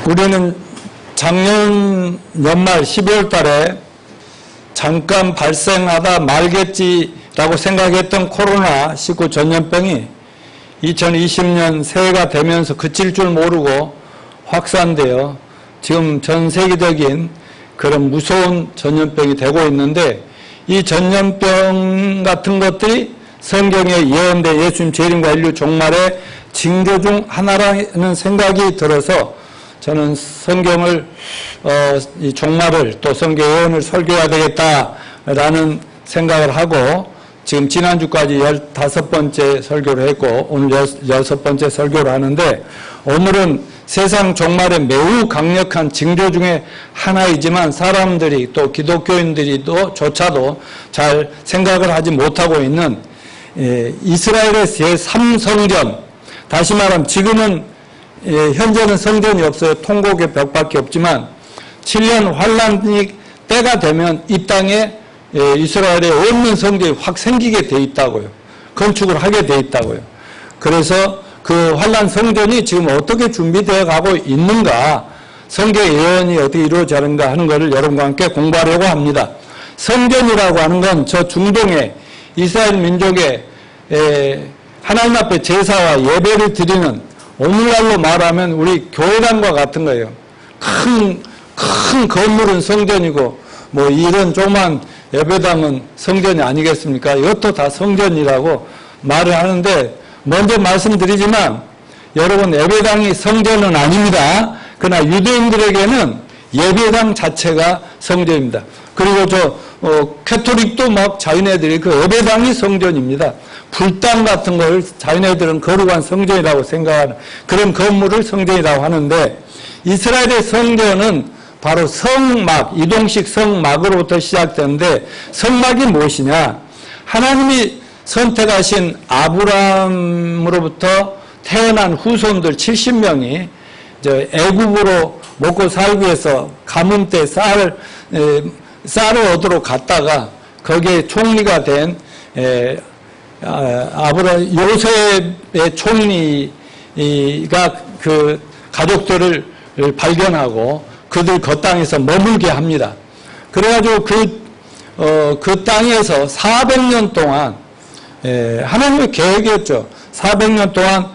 우리는 작년 연말 12월 달에 잠깐 발생하다 말겠지라고 생각했던 코로나19 전염병이 2020년 새해가 되면서 그칠 줄 모르고 확산되어 지금 전 세계적인 그런 무서운 전염병이 되고 있는데, 이 전염병 같은 것들이 성경에 예언된 예수님 재림과 인류 종말의 징조 중 하나라는 생각이 들어서 저는 성경을 이 종말을 또 성경 예언을 설교해야 되겠다라는 생각을 하고 지금 지난주까지 15번째 설교를 했고 오늘 6번째 설교를 하는데, 오늘은 세상 종말의 매우 강력한 징조 중에 하나이지만 사람들이 또 기독교인들이 조차도 잘 생각을 하지 못하고 있는 이스라엘의 제3성전, 다시 말하면 지금은 현재는 성전이 없어요. 통곡의 벽밖에 없지만 7년 환란이 때가 되면 이 땅에 이스라엘에 없는 성전이 확 생기게 돼 있다고요. 건축을 하게 돼 있다고요. 그래서 그 환란 성전이 지금 어떻게 준비되어 가고 있는가, 성경 예언이 어떻게 이루어지는가 하는 것을 여러분과 함께 공부하려고 합니다. 성전이라고 하는 건 저 중동의 이스라엘 민족의 하나님 앞에 제사와 예배를 드리는, 오늘날로 말하면 우리 교회당과 같은 거예요. 큰 건물은 성전이고 뭐 이런 조그만 예배당은 성전이 아니겠습니까? 이것도 다 성전이라고 말을 하는데, 먼저 말씀드리지만 여러분, 예배당이 성전은 아닙니다. 그러나 유대인들에게는 예배당 자체가 성전입니다. 그리고 캐토릭도 막 자기네들이 그 예배당이 성전입니다. 불당 같은 걸 자기네들은 거룩한 성전이라고 생각하는 그런 건물을 성전이라고 하는데, 이스라엘의 성전은 바로 성막, 이동식 성막으로부터 시작되는데, 성막이 무엇이냐? 하나님이 선택하신 아브라함으로부터 태어난 후손들 70명이 애굽으로 먹고 살기 위해서 가뭄 때 쌀을 얻으러 갔다가 거기에 총리가 된 요셉의 총리가 그 가족들을 발견하고 그들 그 땅에서 머물게 합니다. 그래가지고 그 땅에서 400년 동안 하나님의 계획이었죠. 400년 동안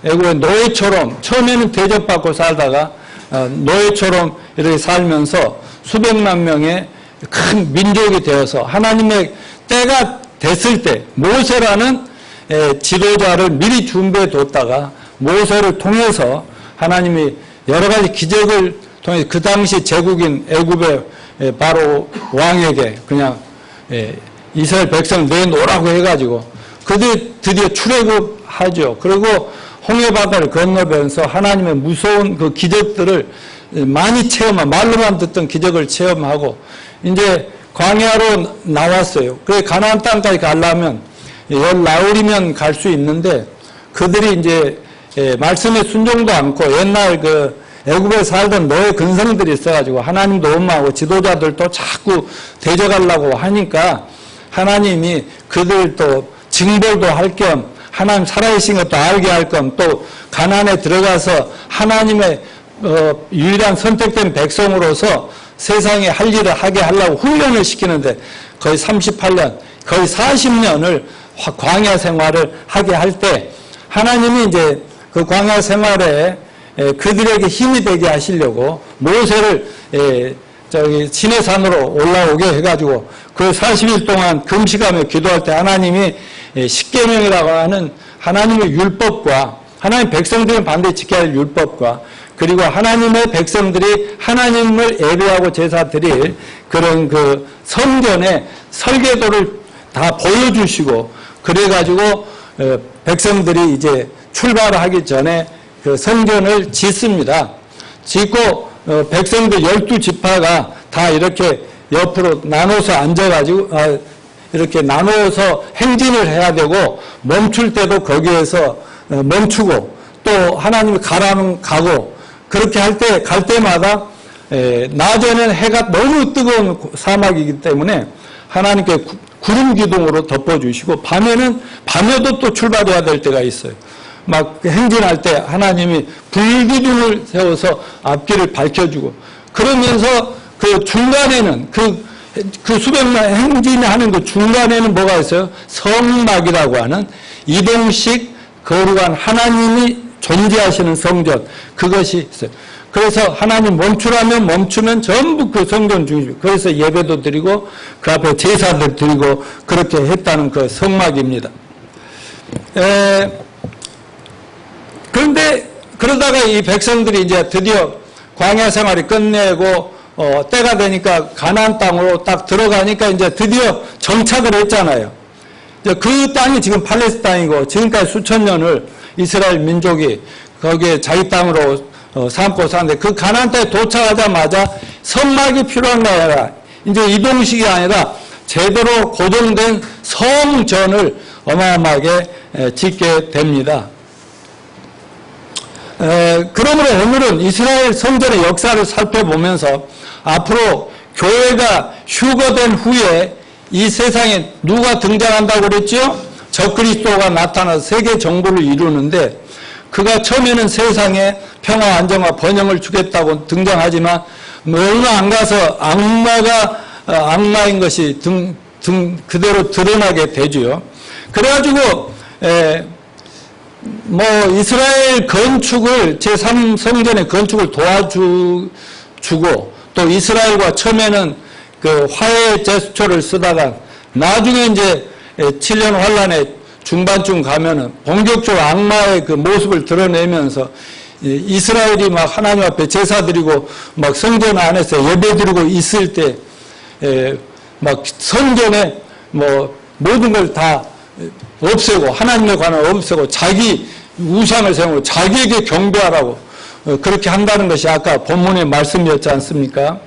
애굽의 노예처럼, 처음에는 대접받고 살다가 노예처럼 이렇게 살면서 수백만 명의 큰 민족이 되어서 하나님의 때가 됐을 때 모세라는 지도자를 미리 준비해 뒀다가 모세를 통해서 하나님이 여러 가지 기적을 통해 그 당시 제국인 애굽의 바로 왕에게 그냥 이스라엘 백성 내놓으라고 해가지고 그들이 드디어 출애굽하죠. 그리고 홍해바다를 건너면서 하나님의 무서운 그 기적들을 많이 체험하고, 말로만 듣던 기적을 체험하고 이제 광야로 나왔어요. 그래 가나안 땅까지 가려면 10나흘이면 갈 수 있는데, 그들이 이제 말씀에 순종도 않고 옛날 그 애굽에 살던 노예 근성들이 있어가지고 하나님도 원망하고 지도자들도 자꾸 대적하려고 하니까 하나님이 그들 또 징벌도 할 겸, 하나님 살아계신 것도 알게 할 겸, 또 가나안에 들어가서 하나님의 유일한 선택된 백성으로서 세상에 할 일을 하게 하려고 훈련을 시키는데 거의 38년, 거의 40년을 광야 생활을 하게 할 때 하나님이 이제 그 광야 생활에 그들에게 힘이 되게 하시려고 모세를 시내산으로 올라오게 해가지고 그 40일 동안 금식하며 기도할 때 하나님이 십계명이라고 하는 하나님의 율법과 하나님 백성들은 반드시 지켜야 할 율법과 그리고 하나님의 백성들이 하나님을 예배하고 제사 드릴 그런 그 성전의 설계도를 다 보여주시고, 그래가지고 백성들이 이제 출발하기 전에 그 성전을 짓습니다. 짓고 백성들 12지파가 다 이렇게 옆으로 나눠서 앉아가지고 이렇게 나눠서 행진을 해야 되고, 멈출 때도 거기에서 멈추고 또 하나님이 가라면 가고, 그렇게 갈 때마다 낮에는 해가 너무 뜨거운 사막이기 때문에 하나님께 구름 기둥으로 덮어주시고, 밤에도 또 출발해야 될 때가 있어요. 막 행진할 때 하나님이 불기둥을 세워서 앞길을 밝혀주고, 그러면서 그 중간에는 그 수백만 행진하는 그 중간에는 뭐가 있어요? 성막이라고 하는 이동식 거룩한 하나님이 존재하시는 성전, 그것이 있어요. 그래서 하나님 멈추라면 멈추면 전부 그 성전 중심. 그래서 예배도 드리고 그 앞에 제사들 드리고 그렇게 했다는 그 성막입니다. 그런데 그러다가 이 백성들이 이제 드디어 광야 생활이 끝내고 때가 되니까 가나안 땅으로 딱 들어가니까 이제 드디어 정착을 했잖아요. 이제 그 땅이 지금 팔레스타인 땅이고 지금까지 수천 년을 이스라엘 민족이 거기에 자기 땅으로 삼고 사는데, 그 가나안 땅에 도착하자마자 성막이 필요한 게 아니라 이제 이동식이 아니라 제대로 고정된 성전을 어마어마하게 짓게 됩니다. 그러므로 오늘은 이스라엘 성전의 역사를 살펴보면서 앞으로 교회가 휴거된 후에 이 세상에 누가 등장한다고 그랬죠? 적그리스도가 나타나서 세계 정부를 이루는데, 그가 처음에는 세상에 평화, 안정화, 번영을 주겠다고 등장하지만 얼마 안 가서 악마인 것이 그대로 드러나게 되죠. 그래가지고 이스라엘 건축을 제3성전의 건축을 도와주고, 또 이스라엘과 처음에는 그 화해 제스처를 쓰다가 나중에 이제 7년 환란의 중반쯤 가면은 본격적으로 악마의 그 모습을 드러내면서 이스라엘이 막 하나님 앞에 제사 드리고 막 성전 안에서 예배 드리고 있을 때 막 성전에 모든 걸 다 없애고 하나님에 관한 없애고 자기 우상을 세우고 자기에게 경배하라고 그렇게 한다는 것이 아까 본문의 말씀이었지 않습니까?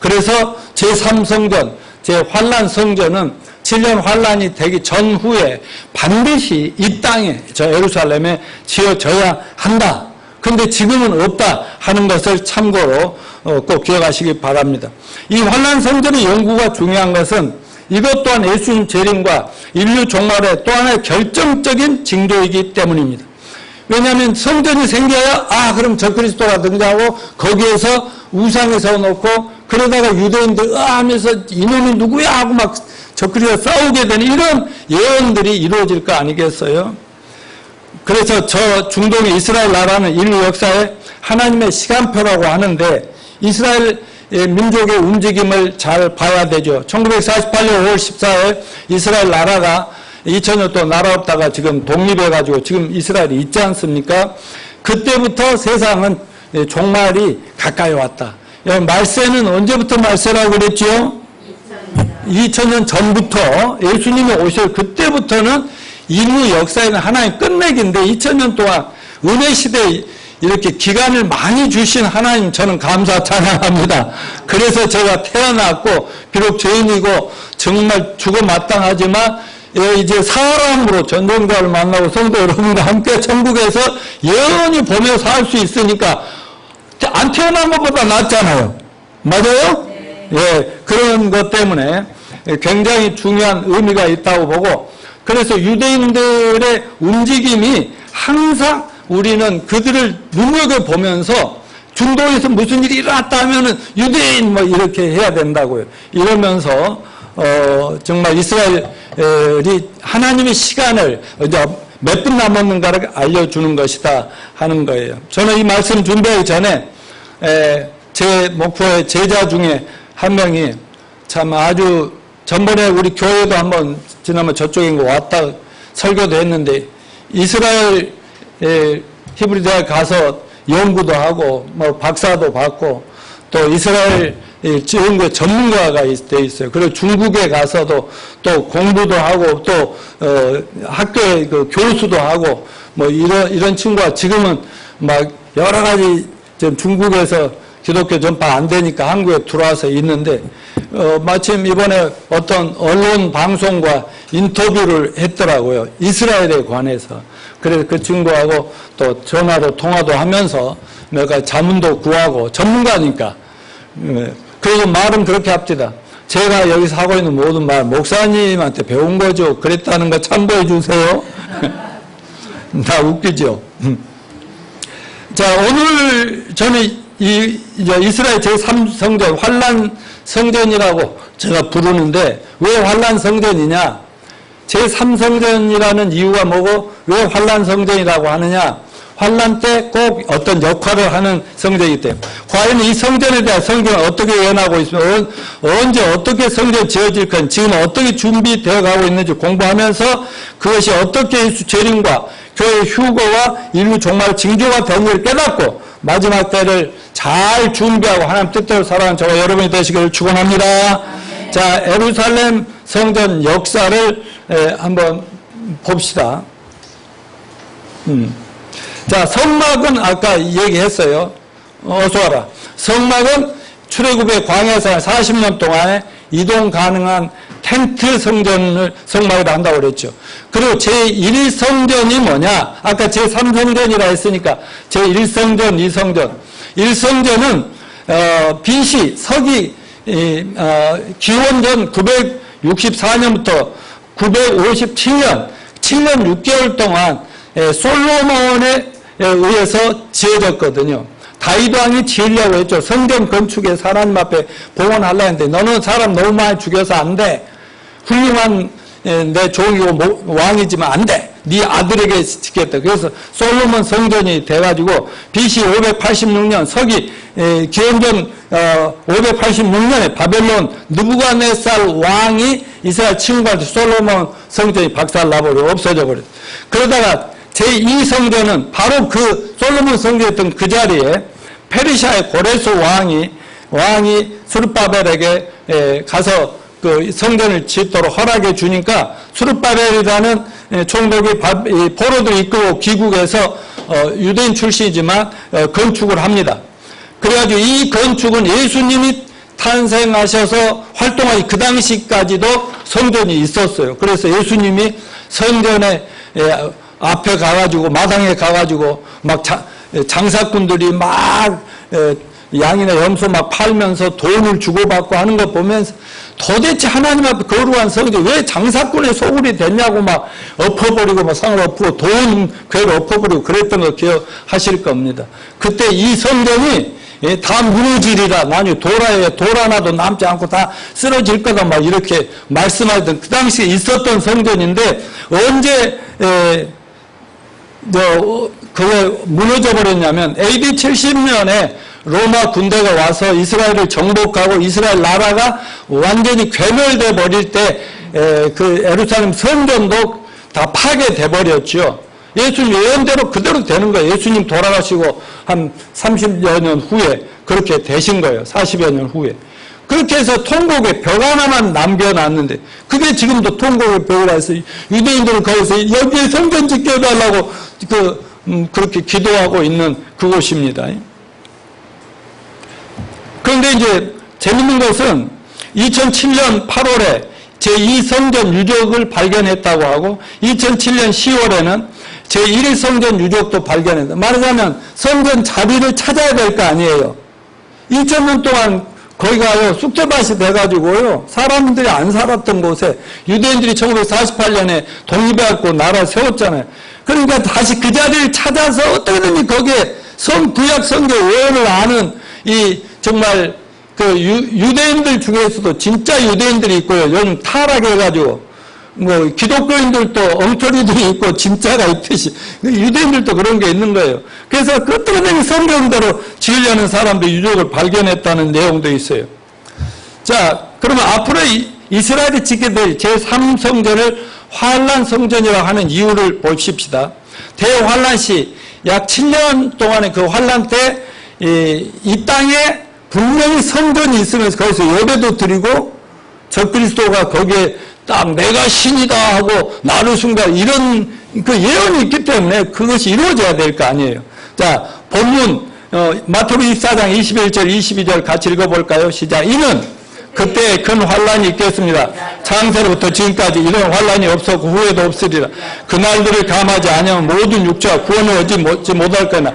그래서 제3성전, 제 환란 성전은 7년 환란이 되기 전후에 반드시 이 땅에, 저 예루살렘에 지어져야 한다. 그런데 지금은 없다 하는 것을 참고로 꼭 기억하시기 바랍니다. 이 환란 성전의 연구가 중요한 것은 이것 또한 예수님 재림과 인류 종말의 또 하나의 결정적인 징조이기 때문입니다. 왜냐하면 성전이 생겨야 그럼 적그리스도가 등장하고 거기에서 우상을 세워놓고 그러다가 유대인들 하면서 이놈이 누구야 하고 막 적그리스도와 싸우게 되는 이런 예언들이 이루어질 거 아니겠어요? 그래서 저 중동의 이스라엘 나라는 인류 역사에 하나님의 시간표라고 하는데 이스라엘 민족의 움직임을 잘 봐야 되죠. 1948년 5월 14일 이스라엘 나라가 2000년 또 나라 없다가 지금 독립해가지고 지금 이스라엘이 있지 않습니까? 그때부터 세상은 종말이 가까이 왔다. 말세는 언제부터 말세라고 그랬죠? 2000년 전부터 예수님이 오실 그때부터는 인류 역사에는 하나님 끝내기인데 2000년 동안 은혜 시대에 이렇게 기간을 많이 주신 하나님 저는 감사 찬양합니다. 그래서 제가 태어났고 비록 죄인이고 정말 죽어 마땅하지만 이제 사람으로 전도자를 만나고 성도 여러분과 함께 천국에서 영원히 보며 살 수 있으니까 안 태어난 것보다 낫잖아요. 맞아요? 네. 예, 그런 것 때문에 굉장히 중요한 의미가 있다고 보고, 그래서 유대인들의 움직임이 항상 우리는 그들을 눈여겨보면서 중동에서 무슨 일이 일어났다 하면은 유대인 이렇게 해야 된다고요. 이러면서 정말 이스라엘이 하나님의 시간을 이제 몇 분 남았는가를 알려주는 것이다 하는 거예요. 저는 이 말씀 준비하기 전에 제 목표의 제자 중에 한 명이 참 아주 전번에 우리 교회도 한번 지난번 저쪽인 거 왔다 설교도 했는데 이스라엘 히브리 대학 가서 연구도 하고 박사도 받고 또 이스라엘 연구에 전문가가 돼 있어요. 그리고 중국에 가서도 또 공부도 하고 또 학교에 그 교수도 하고 이런 친구가 지금은 막 여러 가지 지금 중국에서 기독교 전파 안 되니까 한국에 들어와서 있는데 마침 이번에 어떤 언론 방송과 인터뷰를 했더라고요. 이스라엘에 관해서. 그래서 그 친구하고 또 전화로 통화도 하면서 내가 자문도 구하고 전문가니까. 그리고 말은 그렇게 합니다. 제가 여기서 하고 있는 모든 말 목사님한테 배운 거죠. 그랬다는 거 참고해 주세요. 나 웃기죠. 자, 오늘 저는 이스라엘 제3성전, 환란 성전이라고 제가 부르는데, 왜 환란 성전이냐? 제3성전이라는 이유가 뭐고, 왜 환란 성전이라고 하느냐? 환란 때 꼭 어떤 역할을 하는 성전이기 때문에. 과연 이 성전에 대한 성경은 어떻게 예언하고 있으면, 언제 어떻게 성전 지어질 건, 지금 어떻게 준비되어 가고 있는지 공부하면서 그것이 어떻게 예수 재림과 교회의 휴거와 인류 종말 징조가 되는 걸 깨닫고 마지막 때를 잘 준비하고 하나님 뜻대로 살아가는 저와 여러분이 되시기를 축원합니다. 자, 예루살렘 성전 역사를 한번 봅시다. 자, 성막은 아까 얘기했어요. 어서 와라. 성막은 출애굽의 광야생활 40년 동안에 이동 가능한 텐트 성막을 한다고 그랬죠. 그리고 제1성전이 뭐냐? 아까 제3성전이라 했으니까 제1성전, 2성전. 1성전은 BC 서기 기원전 964년부터 957년 7년 6개월 동안 솔로몬에 의해서 지어졌거든요. 다윗 왕이 지으려고 했죠. 성전 건축에 하나님 앞에 봉헌하려고 했는데 너는 사람 너무 많이 죽여서 안 돼. 훌륭한 내 종이고 왕이지만 안 돼. 네 아들에게 짓겠다. 그래서 솔로몬 성전이 돼가지고 BC 586년 서기 기원전 586년에 바벨론 느부갓네살 왕이 이스라엘 침공할 때 솔로몬 성전이 박살나버리고 없어져 버렸어요. 그러다가 제2성전은 바로 그 솔로몬 성전이었던 그 자리에 페르시아의 고레스 왕이 스룹바벨에게 가서 그 성전을 짓도록 허락해 주니까 스룹바벨이라는 총독이 포로들 이끌고 귀국해서 유대인 출신이지만 건축을 합니다. 그래가지고 이 건축은 예수님이 탄생하셔서 활동하기 그 당시까지도 성전이 있었어요. 그래서 예수님이 성전에 앞에 가가지고 마당에 가가지고 막 장사꾼들이 막 양이나 염소 막 팔면서 돈을 주고받고 하는 거 보면서 도대체 하나님 앞에 거룩한 성전 왜 장사꾼의 소굴이 됐냐고 막 엎어버리고 막 상을 엎고 돈 괴를 엎어버리고 그랬던 거 기억하실 겁니다. 그때 이 성전이 다 무너지리라. 나중에 돌 하나도 남지 않고 다 쓰러질 거다. 막 이렇게 말씀하던 그 당시에 있었던 성전인데 언제 그게 무너져 버렸냐면 AD 70년에 로마 군대가 와서 이스라엘을 정복하고 이스라엘 나라가 완전히 괴멸돼 버릴 때 그 예루살렘 성전도 다 파괴돼 버렸죠. 예수님 예언대로 그대로 되는 거예요. 예수님 돌아가시고 한 30여 년 후에 그렇게 되신 거예요. 40여 년 후에. 그렇게 해서 통곡의 벽 하나만 남겨놨는데 그게 지금도 통곡의 벽이라 해서 유대인들은 거기서 여기에 성전 짓게 해달라고 그렇게 기도하고 있는 그곳입니다. 그런데 이제 재밌는 것은 2007년 8월에 제2성전 유적을 발견했다고 하고 2007년 10월에는 제1성전 유적도 발견했다. 말하자면 성전 자리를 찾아야 될 거 아니에요. 2000년 동안 거기가요 쑥대밭이 돼가지고요 사람들이 안 살았던 곳에 유대인들이 1948년에 독립해갖고 나라 세웠잖아요. 그러니까 다시 그 자리를 찾아서 어떻게든지 거기에 구약 성경 예언을 아는 이 정말 그 유대인들 중에서도 진짜 유대인들이 있고요. 요즘 타락해가지고 뭐 기독교인들도 엉터리들이 있고 진짜가 있듯이 유대인들도 그런 게 있는 거예요. 그래서 그 어떻게든 성경대로 지으려는 사람들 유적을 발견했다는 내용도 있어요. 자, 그러면 앞으로 이스라엘이 짓게 될 제3성전을 환란 성전이라고 하는 이유를 보십시다. 대환란 시 약 7년 동안의 그 환란 때 이 땅에 분명히 성전이 있으면서 거기서 예배도 드리고 적그리스도가 거기에 딱 내가 신이다 하고 나를 숭배하고 이런 그 예언이 있기 때문에 그것이 이루어져야 될 거 아니에요. 자, 본문 마태복음 24장 21절 22절 같이 읽어볼까요? 시작. 이는 그때 큰 환란이 있겠습니다. 창세로부터 지금까지 이런 환란이 없었고 후에도 없으리라. 그날들을 감하지 아니하면 모든 육체가 구원을 얻지 못할 거나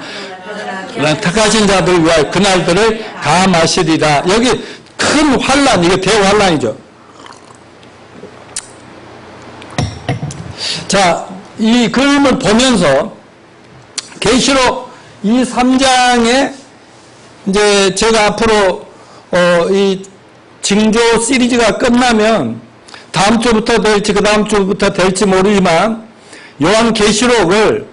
택하신 자들을 위하여 그날들을 감하시리라. 여기 큰 환란, 이거 대환란이죠. 자, 이 그림을 보면서 계시록 이 3장에 이제 제가 앞으로 이 징조 시리즈가 끝나면 다음 주부터 될지 그 다음 주부터 될지 모르지만 요한계시록을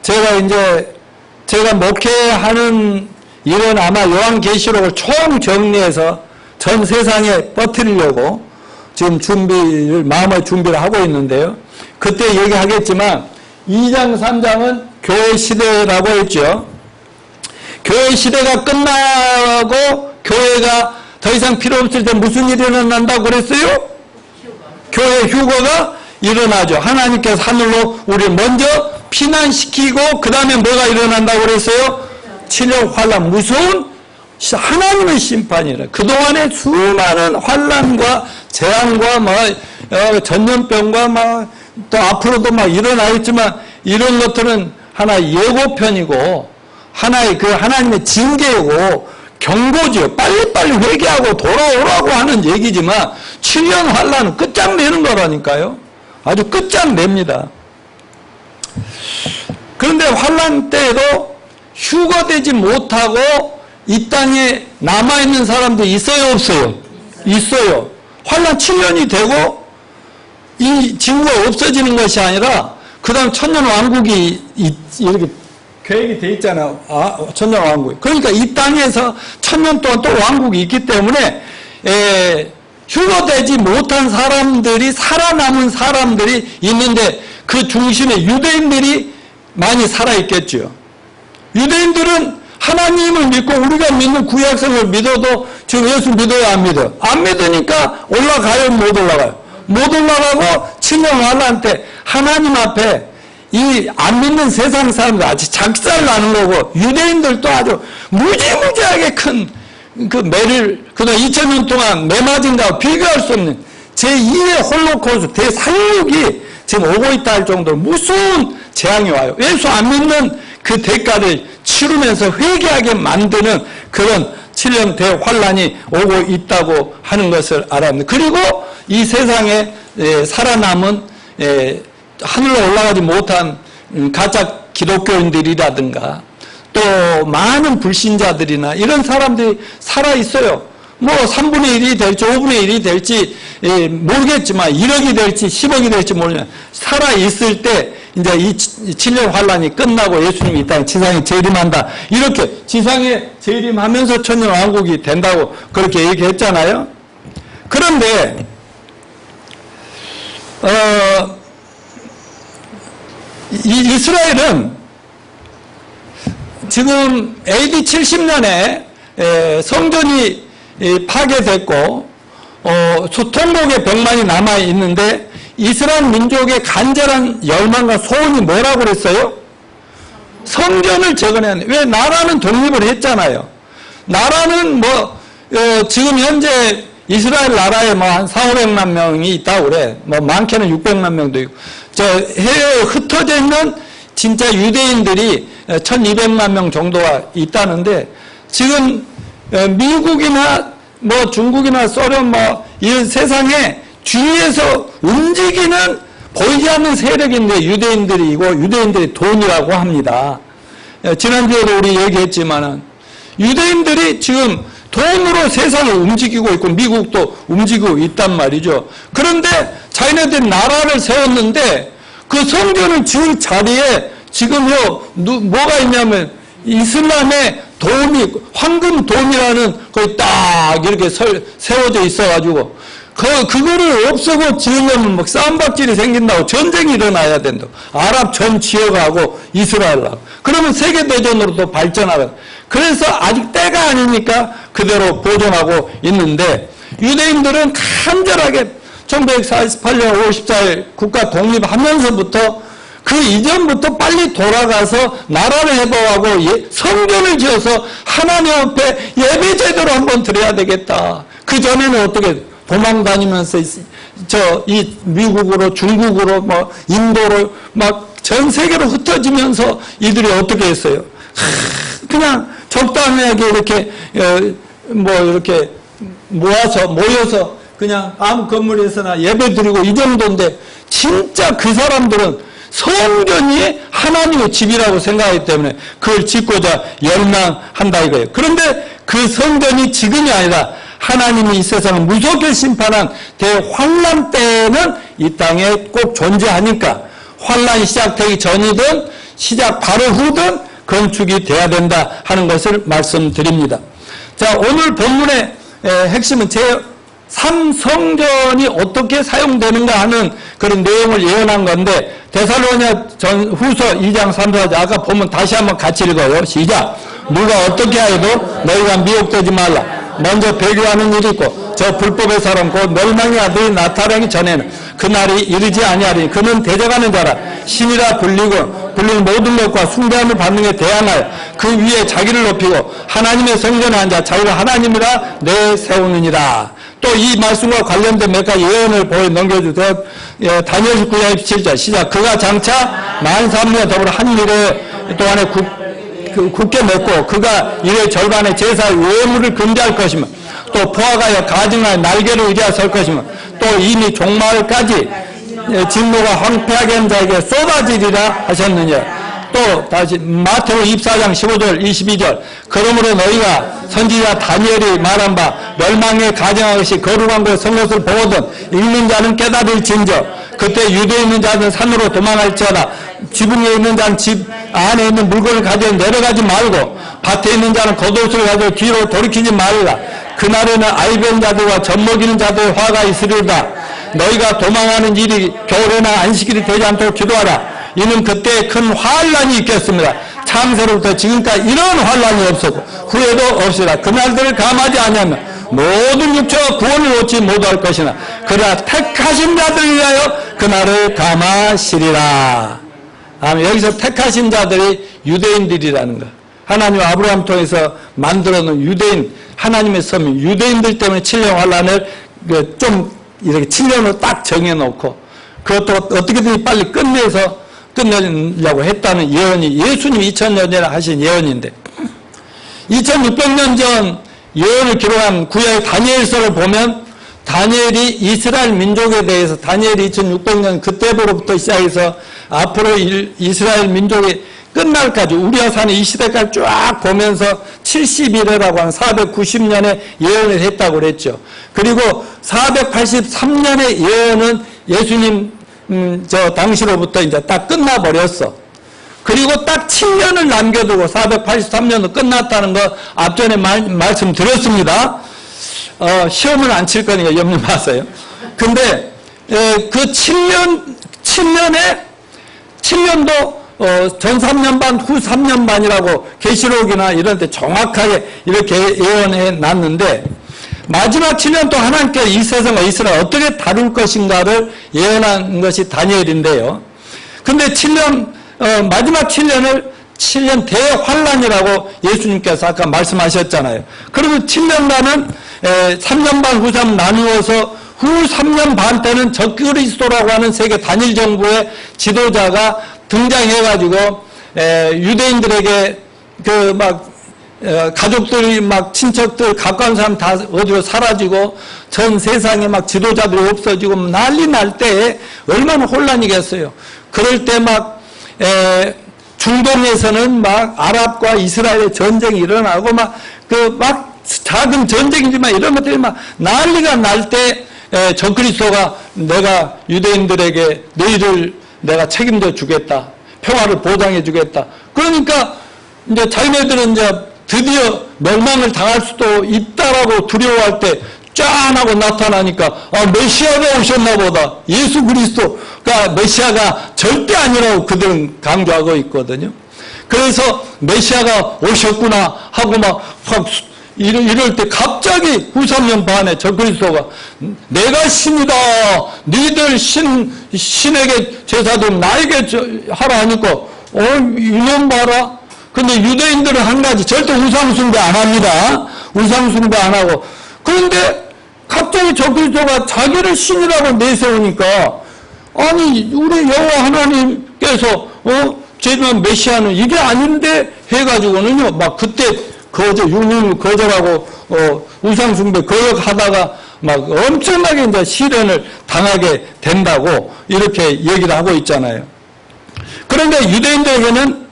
제가 목회하는 일은 아마 요한계시록을 총 정리해서 전 세상에 퍼뜨리려고 지금 마음의 준비를 하고 있는데요. 그때 얘기하겠지만 2장, 3장은 교회 시대라고 했죠. 교회 시대가 끝나고 교회가 더 이상 필요 없을 때 무슨 일이 일어난다고 그랬어요? 교회 휴거가 일어나죠. 하나님께서 하늘로 우리를 먼저 피난시키고 그 다음에 뭐가 일어난다고 그랬어요? 7년 환란, 무서운 하나님의 심판이라. 그동안에 수많은 환란과 재앙과 전염병과 또 앞으로도 일어나겠지만 이런 것들은 하나의 예고편이고 하나의 그 하나님의 징계이고 경고죠. 빨리빨리 회개하고 돌아오라고 하는 얘기지만 7년 환란은 끝장내는 거라니까요. 아주 끝장냅니다. 그런데 환란 때에도 휴거되지 못하고 이 땅에 남아있는 사람들이 있어요, 없어요? 있어요. 환란 7년이 되고 이 지구가 없어지는 것이 아니라 그 다음 천년왕국이 이렇게 계획이 돼 있잖아요. 천년왕국이. 그러니까 이 땅에서 1000년 동안 또 왕국이 있기 때문에 휴거되지 못한 사람들이 살아남은 사람들이 있는데 그 중심에 유대인들이 많이 살아있겠죠. 유대인들은 하나님을 믿고 우리가 믿는 구약성을 믿어도 지금 예수 믿어요, 안 믿어요? 안 믿으니까 올라가요, 못 올라가요? 못 올라가고 7년 환란 때 하나님 앞에 이 안 믿는 세상 사람들 아주 작살 나는 거고 유대인들도 아주 무지무지하게 큰 그 매를 그동안 2000년 동안 매맞은 거와 비교할 수 없는 제2의 홀로코스트 대살육이 지금 오고 있다 할 정도로 무서운 재앙이 와요. 예수 안 믿는 그 대가를 치르면서 회개하게 만드는 그런 7년 대환란이 오고 있다고 하는 것을 알았는데, 그리고 이 세상에 살아남은 하늘로 올라가지 못한 가짜 기독교인들이라든가 또 많은 불신자들이나 이런 사람들이 살아있어요. 3분의 1이 될지 5분의 1이 될지 모르겠지만 1억이 될지 10억이 될지 모르지만 살아있을 때 이제 이 7년 환란이 끝나고 예수님이 이 땅에 지상에 재림한다. 이렇게 지상에 재림하면서 천년왕국이 된다고 그렇게 얘기했잖아요. 그런데 이스라엘은 지금 AD 70년에 성전이 파괴됐고 통곡의 병만이 남아있는데 이스라엘 민족의 간절한 열망과 소원이 뭐라고 그랬어요? 성전을 재건해야 돼. 왜? 나라는 독립을 했잖아요. 나라는 지금 현재 이스라엘 나라에 한 4,500만 명이 있다고 그래. 많게는 600만 명도 있고. 해외에 흩어져 있는 진짜 유대인들이 1200만 명 정도가 있다는데, 지금 미국이나 중국이나 소련 이런 세상에 주위에서 움직이는 보이지 않는 세력인데 유대인들이 돈이라고 합니다. 지난주에도 우리 얘기했지만은 유대인들이 지금 돈으로 세상을 움직이고 있고 미국도 움직이고 있단 말이죠. 그런데 자기네들이 나라를 세웠는데 그 성전을 지을 자리에 지금요 뭐가 있냐면 이슬람의 돔이 황금돔이라는 거기 딱 이렇게 세워져 있어가지고 그거를 없애고 지으려면 싸움박질이 생긴다고 전쟁이 일어나야 된다고. 아랍 전 지역하고 이스라엘하고. 그러면 세계대전으로 또 발전하고. 그래서 아직 때가 아니니까 그대로 보존하고 있는데, 유대인들은 간절하게 1948년 5월 14일 국가 독립하면서부터 그 이전부터 빨리 돌아가서 나라를 회복하고 성전을 지어서 하나님 앞에 예배 제대로 한번 드려야 되겠다. 그 전에는 어떻게 도망 다니면서 이 미국으로 중국으로 인도로 전 세계로 흩어지면서 이들이 어떻게 했어요? 그냥 적당하게 이렇게 이렇게 모여서 그냥 아무 건물에서나 예배 드리고 이 정도인데, 진짜 그 사람들은 성전이 하나님의 집이라고 생각하기 때문에 그걸 짓고자 열망한다 이거예요. 그런데 그 성전이 지금이 아니라 하나님이 이 세상을 무섭게 심판한 대환란 때는 이 땅에 꼭 존재하니까 환란이 시작되기 전이든 시작 바로 후든 건축이 돼야 된다 하는 것을 말씀드립니다. 자, 오늘 본문의 핵심은 제3성전이 어떻게 사용되는가 하는 그런 내용을 예언한 건데 데살로니가 후서 2장 3절 아까 보면 다시 한번 같이 읽어요. 시작. 누가 어떻게 하여도 너희가 미혹되지 말라. 먼저 배교하는 일이 있고 저 불법의 사람 곧 멸망의 아들이 나타나기 전에는 그날이 이르지 아니하리니 그는 대적하는 자라 신이라 불리고 불린 모든 것과 숭배함을 받는 게 대항하여 그 위에 자기를 높이고 하나님의 성전에 앉아 자기가 하나님이라 내세우느니라. 또 이 말씀과 관련된 몇 가지 예언을 넘겨주세요. 다니엘 9장 27절 시작. 그가 장차 13,000년 더불어 한 일에 동안에 굳게 맺고 그가 일의 절반의 제사의 외물을 금지할 것이며 또 포화가여 가증하여 날개를 의지하여 설 것이며 또 이미 종말까지 진노가 황폐하게 한 자에게 쏟아지리라 하셨느냐. 또 다시 마태복음 24장 15절 22절 그러므로 너희가 선지자 다니엘이 말한 바 멸망에 가증한 것이 거룩한 것 성것을 보거든 읽는 자는 깨달을진저 그때 유대에 있는 자는 산으로 도망할지어다 지붕에 있는 자는 집 안에 있는 물건을 가지고 내려가지 말고 밭에 있는 자는 겉옷을 가지고 뒤로 돌이키지 말라. 그날에는 아이변 자들과 젖먹이는 자들의 화가 있으리로다. 너희가 도망하는 일이 겨울에나 안식일이 되지 않도록 기도하라. 이는 그때 큰 환란이 있겠습니다. 창세로부터 지금까지 이런 환란이 없었고 후에도 없으리라. 그날들을 감하지 아니하면 모든 육체가 구원을 얻지 못할 것이나 그러나 택하신 자들을 위하여 그날을 감하시리라. 여기서 택하신 자들이 유대인들이라는 것. 하나님 아브라함 통해서 만들어놓은 유대인, 하나님의 섬이 유대인들 때문에 7년 환란을 좀 이렇게 7년으로 딱 정해놓고 그것도 어떻게든 빨리 끝내려고 했다는 예언이 예수님이 2000년 전에 하신 예언인데 2600년 전 예언을 기록한 구약 다니엘서를 보면 다니엘이 이스라엘 민족에 대해서 다니엘이 2600년 그때부터 시작해서 앞으로 이스라엘 민족이 끝날까지 우리가 사는 이 시대까지 쫙 보면서 70일이라고 하는 490년의 예언을 했다고 그랬죠. 그리고 483년의 예언은 예수님 당시로부터 이제 딱 끝나버렸어. 그리고 딱 7년을 남겨두고 483년도 끝났다는 거 앞전에 말씀드렸습니다. 시험을 안 칠 거니까 염려 마세요. 근데 그 7년도 전 3년 반, 후 3년 반이라고 계시록이나 이런 데 정확하게 이렇게 예언해 놨는데 마지막 7년 동안 하나님께서 이 세상과 이스라엘 어떻게 다룰 것인가를 예언한 것이 다니엘인데요. 근데 마지막 7년을 7년 대환란이라고 예수님께서 아까 말씀하셨잖아요. 그리고 7년간은 3년 반, 후 3년 나누어서 후 3년 반 때는 적그리스도라고 하는 세계 단일 정부의 지도자가 등장해가지고 유대인들에게 가족들이 친척들 가까운 사람 다 어디로 사라지고 전 세상에 지도자들이 없어지고 난리 날 때에 얼마나 혼란이겠어요. 그럴 때 중동에서는 아랍과 이스라엘의 전쟁이 일어나고 작은 전쟁이지만 이런 것들이 난리가 날 때 적그리스도가 내가 유대인들에게 너희를 내가 책임져 주겠다. 평화를 보장해 주겠다. 그러니까 이제 자기네들은 이제 드디어 멸망을 당할 수도 있다라고 두려워할 때 짠 하고 나타나니까 메시아가 오셨나 보다. 예수 그리스도가 메시아가 절대 아니라고 그들은 강조하고 있거든요. 그래서 메시아가 오셨구나 하고 이럴 때 갑자기 후 3년 반에 적그리스도가 내가 신이다. 너희들 신에게 제사도 나에게 하라 하니까 이놈 봐라. 근데 유대인들은 한 가지 절대 우상숭배 안 합니다. 우상숭배 안 하고. 그런데 갑자기 적그리스도가 자기를 신이라고 내세우니까 아니 우리 여호와 하나님께서 제주한 메시아는 이게 아닌데 해가지고는요 그때 유물을 거절하고 우상숭배 거역하다가 엄청나게 이제 시련을 당하게 된다고 이렇게 얘기를 하고 있잖아요. 그런데 유대인들에게는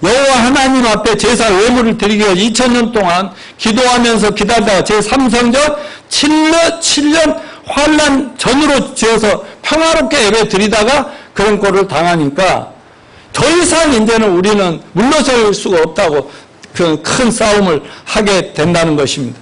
여호와 하나님 앞에 제사 외물을 드리기 위해 2000년 동안 기도하면서 기다리다가 제3성전 7년 환란 전으로 지어서 평화롭게 예배 드리다가 그런 꼴을 당하니까 더 이상 이제는 우리는 물러설 수가 없다고 그 큰 싸움을 하게 된다는 것입니다.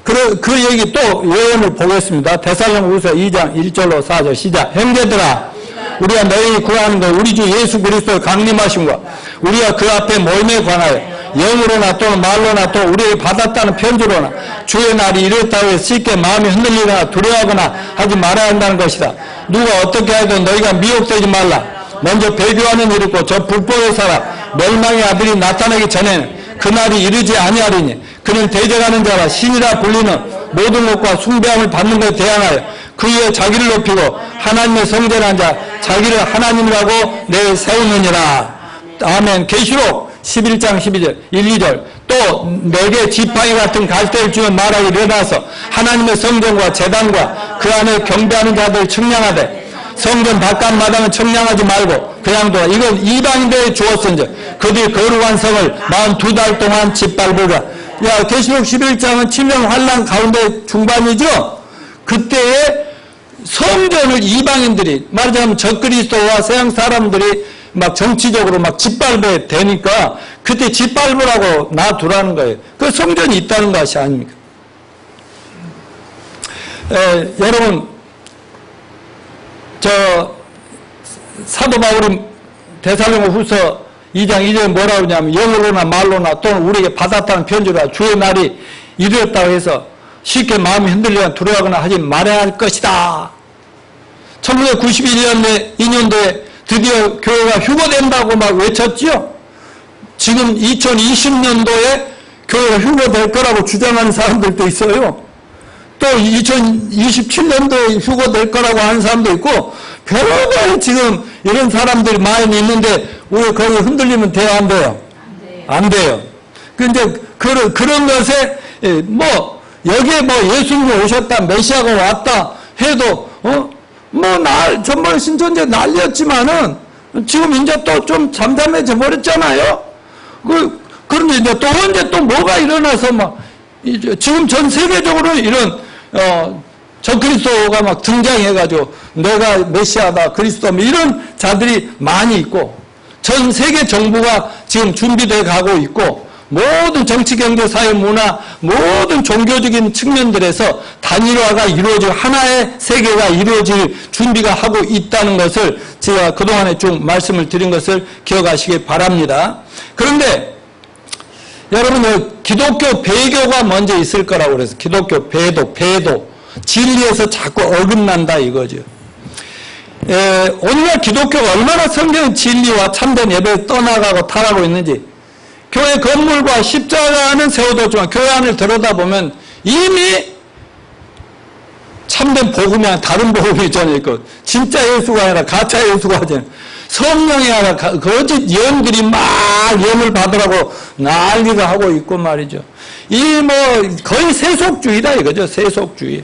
그 얘기 또 예언을 보겠습니다. 데살로니가후서 2장 1절로 4절 시작. 형제들아, 우리가 너희 구하는 것 우리 주 예수 그리스도의 강림하심과 우리가 그 앞에 모임에 관하여 영으로나 또는 말로나 또 우리에게 받았다는 편지로나 주의 날이 이르렀다고 해서 쉽게 마음이 흔들리거나 두려워하거나 하지 말아야 한다는 것이다. 누가 어떻게 하든 너희가 미혹되지 말라. 먼저 배교하는 일이 있고 저 불법의 사람 멸망의 아들이 나타나기 전에는 그날이 이르지 아니하리니 그는 대적하는 자라 신이라 불리는 모든 것과 숭배함을 받는 것에 대항하여 그 위에 자기를 높이고 하나님의 성전한 자 자기를 하나님이라고 내세우느니라. 아멘. 계시록 11장 12절 1, 2절 또 내게 지팡이 같은 갈대를 주며 말하기 일어나서 하나님의 성전과 제단과 그 안에 경배하는 자들을 청량하되 성전 바깥 마당은 청량하지 말고 그냥 둬. 이건 이방인들에 주었은즉 그들이 거룩한 성을 42달 동안 짓밟으라. 야, 계시록 11장은 7년 환란 가운데 중반이죠. 그때에 성전을 이방인들이 말하자면 적그리스도와 서양 사람들이 막 정치적으로 막 짓밟아야 되니까 그때 짓밟으라고 놔두라는 거예요. 그 성전이 있다는 것이 아닙니까? 여러분, 사도 바울이 데살로니가후서 2장 2절에 뭐라고 하냐면 영으로나 말로나 또는 우리에게 받았다는 편지로 주의 날이 이르렀다고 해서 쉽게 마음이 흔들리거나 두려워하거나 하지 말아야 할 것이다. 1991년 2년도에 드디어 교회가 휴거된다고 막 외쳤지요. 지금 2020년도에 교회가 휴거될 거라고 주장하는 사람들도 있어요. 또 2027년도에 휴거될 거라고 하는 사람도 있고 별거 지금 이런 사람들이 많이 있는데 왜 거기 흔들리면 돼요? 안 돼요? 안 돼요. 근데 그런 것에 여기에 예수님이 오셨다 메시아가 왔다 해도 정말 신천지 난리였지만은 지금 이제 또 좀 잠잠해져 버렸잖아요. 그런데 이제 또 언제 또 뭐가 일어나서 지금 전 세계적으로 이런 적그리스도가 막 등장해가지고 내가 메시아다 그리스도 이런 자들이 많이 있고 전 세계 정부가 지금 준비돼 가고 있고 모든 정치, 경제, 사회, 문화 모든 종교적인 측면들에서 단일화가 이루어지고 하나의 세계가 이루어질 준비가 하고 있다는 것을 제가 그동안에 좀 말씀을 드린 것을 기억하시기 바랍니다. 그런데 여러분 기독교 배교가 먼저 있을 거라고 그래서 기독교 배도 진리에서 자꾸 어긋난다 이거죠. 오늘날 기독교가 얼마나 성경 진리와 참된 예배를 떠나가고 타락하고 있는지 교회 건물과 십자가는 세워뒀지만 교회 안을 들여다보면 이미 참된 복음이 아니라 다른 복음이 있잖아요. 진짜 예수가 아니라 가짜 예수가 하잖아요. 성령이 아니라 거짓 예언들이 막 예언을 받으라고 난리가 하고 있고 말이죠. 거의 세속주의다 이거죠. 세속주의.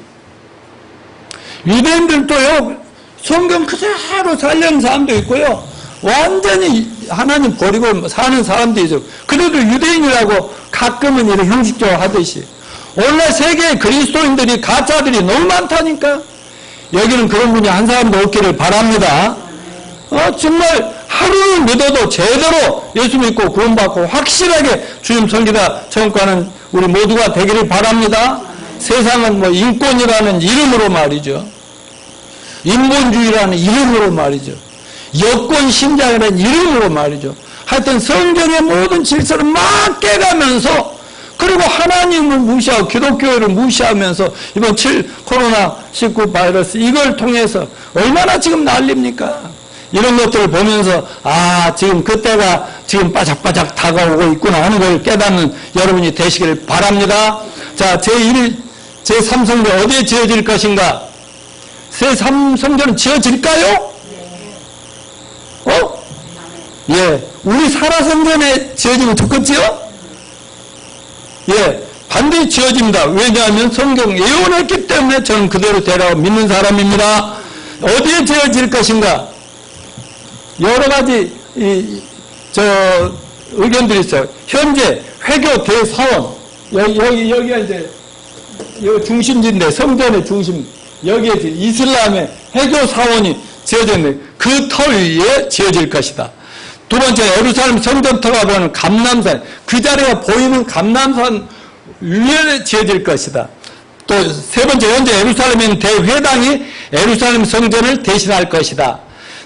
유대인들도요 성경 그대로 살려는 사람도 있고요 완전히 하나님 버리고 사는 사람도 있어요. 그래도 유대인이라고 가끔은 이렇게 형식적으로 하듯이 오늘날 세계의 그리스도인들이 가짜들이 너무 많다니까. 여기는 그런 분이 한 사람도 없기를 바랍니다. 정말 하루를 믿어도 제대로 예수 믿고 구원받고 확실하게 주님 섬기다 천국 가는 우리 모두가 되기를 바랍니다. 세상은 인권이라는 이름으로 말이죠. 인본주의라는 이름으로 말이죠. 여권 신장이라는 이름으로 말이죠. 하여튼 성경의 모든 질서를 막 깨가면서 그리고 하나님을 무시하고 기독교를 무시하면서 이번 코로나19 바이러스 이걸 통해서 얼마나 지금 난립니까? 이런 것들을 보면서 지금 그때가 지금 바짝바짝 다가오고 있구나 하는 걸 깨닫는 여러분이 되시길 바랍니다. 자, 제3성전 어디에 지어질 것인가? 제3성전은 지어질까요? 예, 우리 살아성전에 지어지면 좋겠지요? 예, 반드시 지어집니다. 왜냐하면 성경 예언했기 때문에 저는 그대로 되라고 믿는 사람입니다. 어디에 지어질 것인가? 여러 가지 의견들이 있어요. 현재 회교 대사원, 여기가 이제, 여기 중심지인데, 성전의 중심, 여기에 이슬람의 회교 사원이 지어져 있는데, 그 터 위에 지어질 것이다. 두 번째, 예루살렘 성전터가 보이는 감람산, 그 자리가 보이는 감람산 위에 지어질 것이다. 또 세 번째, 현재 예루살렘에 있는 대회당이 예루살렘 성전을 대신할 것이다.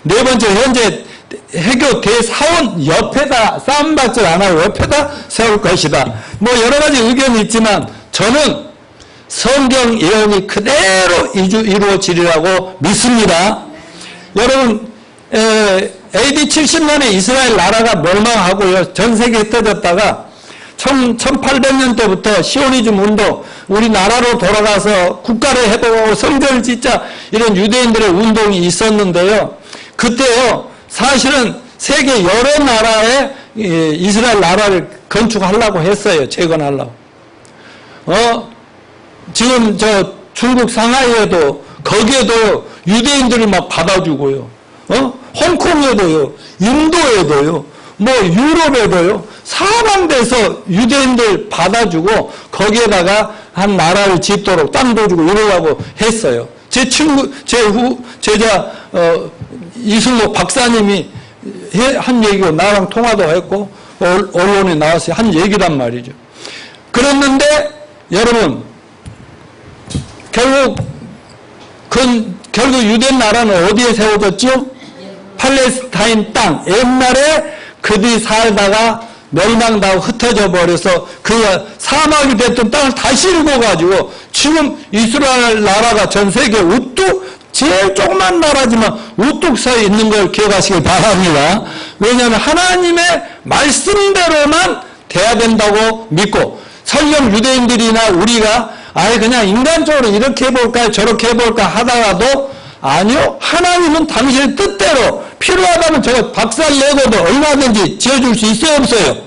네 번째, 현재 회교 대사원 옆에다, 싸움박질 안 하고 옆에다 세울 것이다. 뭐 여러 가지 의견이 있지만 저는 성경 예언이 그대로 이루어지리라고 믿습니다. 여러분, AD 70년에 이스라엘 나라가 멸망하고요, 전 세계에 흩어졌다가 1800년대부터 시오니즘 운동, 우리나라로 돌아가서 국가를 해보고 성전을 짓자, 이런 유대인들의 운동이 있었는데요. 그때요, 사실은 세계 여러 나라에 이스라엘 나라를 건축하려고 했어요. 재건하려고. 지금 중국 상하이에도, 거기에도 유대인들이 막 받아주고요. 홍콩에도요, 인도에도요, 뭐 유럽에도요, 사방데서 유대인들 받아주고 거기에다가 한 나라를 짓도록 땅도 주고 이러려고 했어요. 제 친구, 제자 이승록 박사님이 한 얘기고 나랑 통화도 했고 언론에 나와서 한 얘기란 말이죠. 그랬는데 여러분, 결국 유대 나라는 어디에 세워졌죠? 팔레스타인 땅. 옛날에 그들이 살다가 멸망당하고 흩어져 버려서 그 사막이 됐던 땅을 다시 읽어가지고 지금 이스라엘 나라가 전 세계 우뚝, 제일 조그만 나라지만 우뚝 서 있는 걸 기억하시길 바랍니다. 왜냐하면 하나님의 말씀대로만 돼야 된다고 믿고, 설령 유대인들이나 우리가 아예 그냥 인간적으로 이렇게 해볼까 저렇게 해볼까 하다가도 아니요, 하나님은 당신의 뜻대로 필요하다면 제가 박살 내고도 얼마든지 지어줄 수 있어요, 없어요?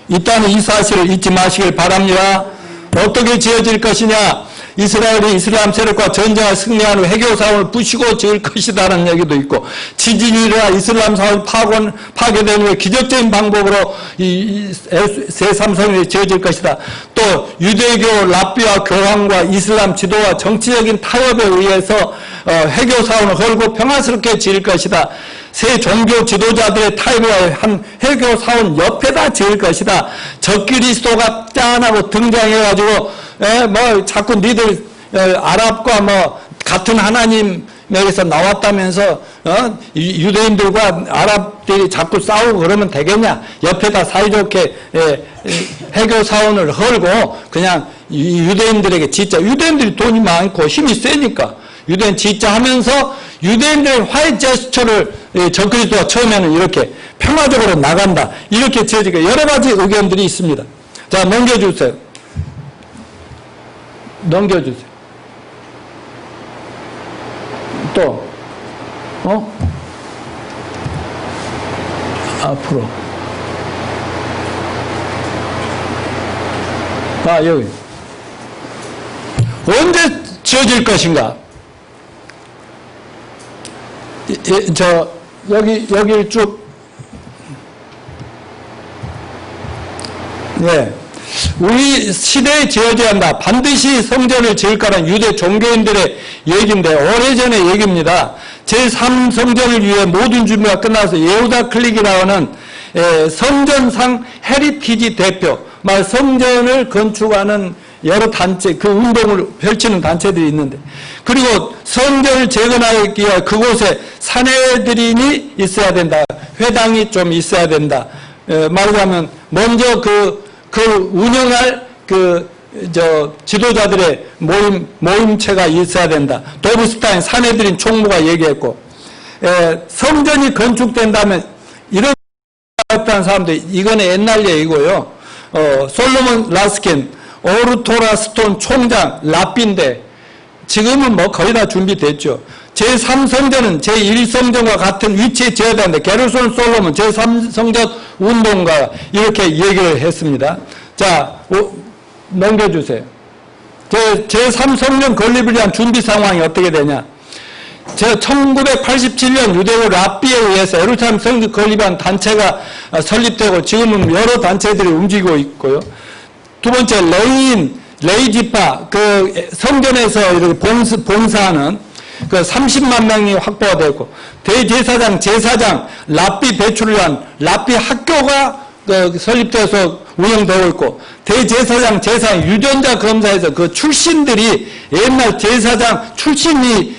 있다는 이 사실을 잊지 마시길 바랍니다. 어떻게 지어질 것이냐? 이스라엘이 이슬람 세력과 전쟁을 승리한 후 회교 사원을 부시고 지을 것이다라는 얘기도 있고, 지진이나 이슬람 사원이 파괴된 후에 기적적인 방법으로 새3성이 지어질 것이다. 또 유대교 랍비와 교황과 이슬람 지도와 정치적인 타협에 의해서 회교 사원을 헐고 평화스럽게 지을 것이다. 새 종교 지도자들의 타협에 한 회교 사원 옆에다 지을 것이다. 적그리스도가 짠하고 등장해가지고 뭐 자꾸 니들 아랍과 뭐 같은 하나님에게서 나왔다면서 유대인들과 아랍들이 자꾸 싸우고 그러면 되겠냐? 옆에다 사이좋게 회교 사원을 헐고 그냥 유대인들에게 진짜, 유대인들이 돈이 많고 힘이 세니까 유대인 진짜 하면서 유대인들의 화해 제스처를 적그리스도가 처음에는 이렇게 평화적으로 나간다, 이렇게 지어지게 여러 가지 의견들이 있습니다. 자, 넘겨주세요. 또 앞으로 여기 언제 지어질 것인가? 여기 쭉, 우리 시대에 지어져야 한다. 반드시 성전을 지을 거라는 유대 종교인들의 얘기인데, 오래전의 얘기입니다. 제3성전을 위해 모든 준비가 끝나서 예후다 클릭이라는 성전상 헤리티지 대표, 성전을 건축하는 여러 단체, 그 운동을 펼치는 단체들이 있는데, 그리고 성전을 재건하기 위해 그곳에 사내들인이 있어야 된다. 회당이 좀 있어야 된다. 말하자면 먼저 그 운영할 지도자들의 모임체가 있어야 된다. 도브스타인 사내들인 총무가 얘기했고, 성전이 건축된다면 이런 했다는 사람들, 이거는 옛날 얘기고요. 솔로몬 라스킨, 오르토라 스톤 총장, 랍비인데 지금은 뭐 거의 다 준비됐죠. 제3성전은 제1성전과 같은 위치에 지어야 되는데, 게르손 솔로몬 제3성전 운동가 이렇게 얘기를 했습니다. 자, 넘겨주세요. 제3성전 건립을 위한 준비 상황이 어떻게 되냐? 1987년 유대교 랍비에 의해서 예루살렘 성전 건립한 단체가 설립되고 지금은 여러 단체들이 움직이고 있고요. 두 번째, 레이지파, 그 성전에서 이렇게 봉사하는 그 30만 명이 확보가 되고, 대제사장, 제사장, 랍비 배출을 위한 랍비 학교가 설립돼서 운영되고 있고, 대제사장, 제사장, 유전자 검사에서 그 출신들이 옛날 제사장 출신이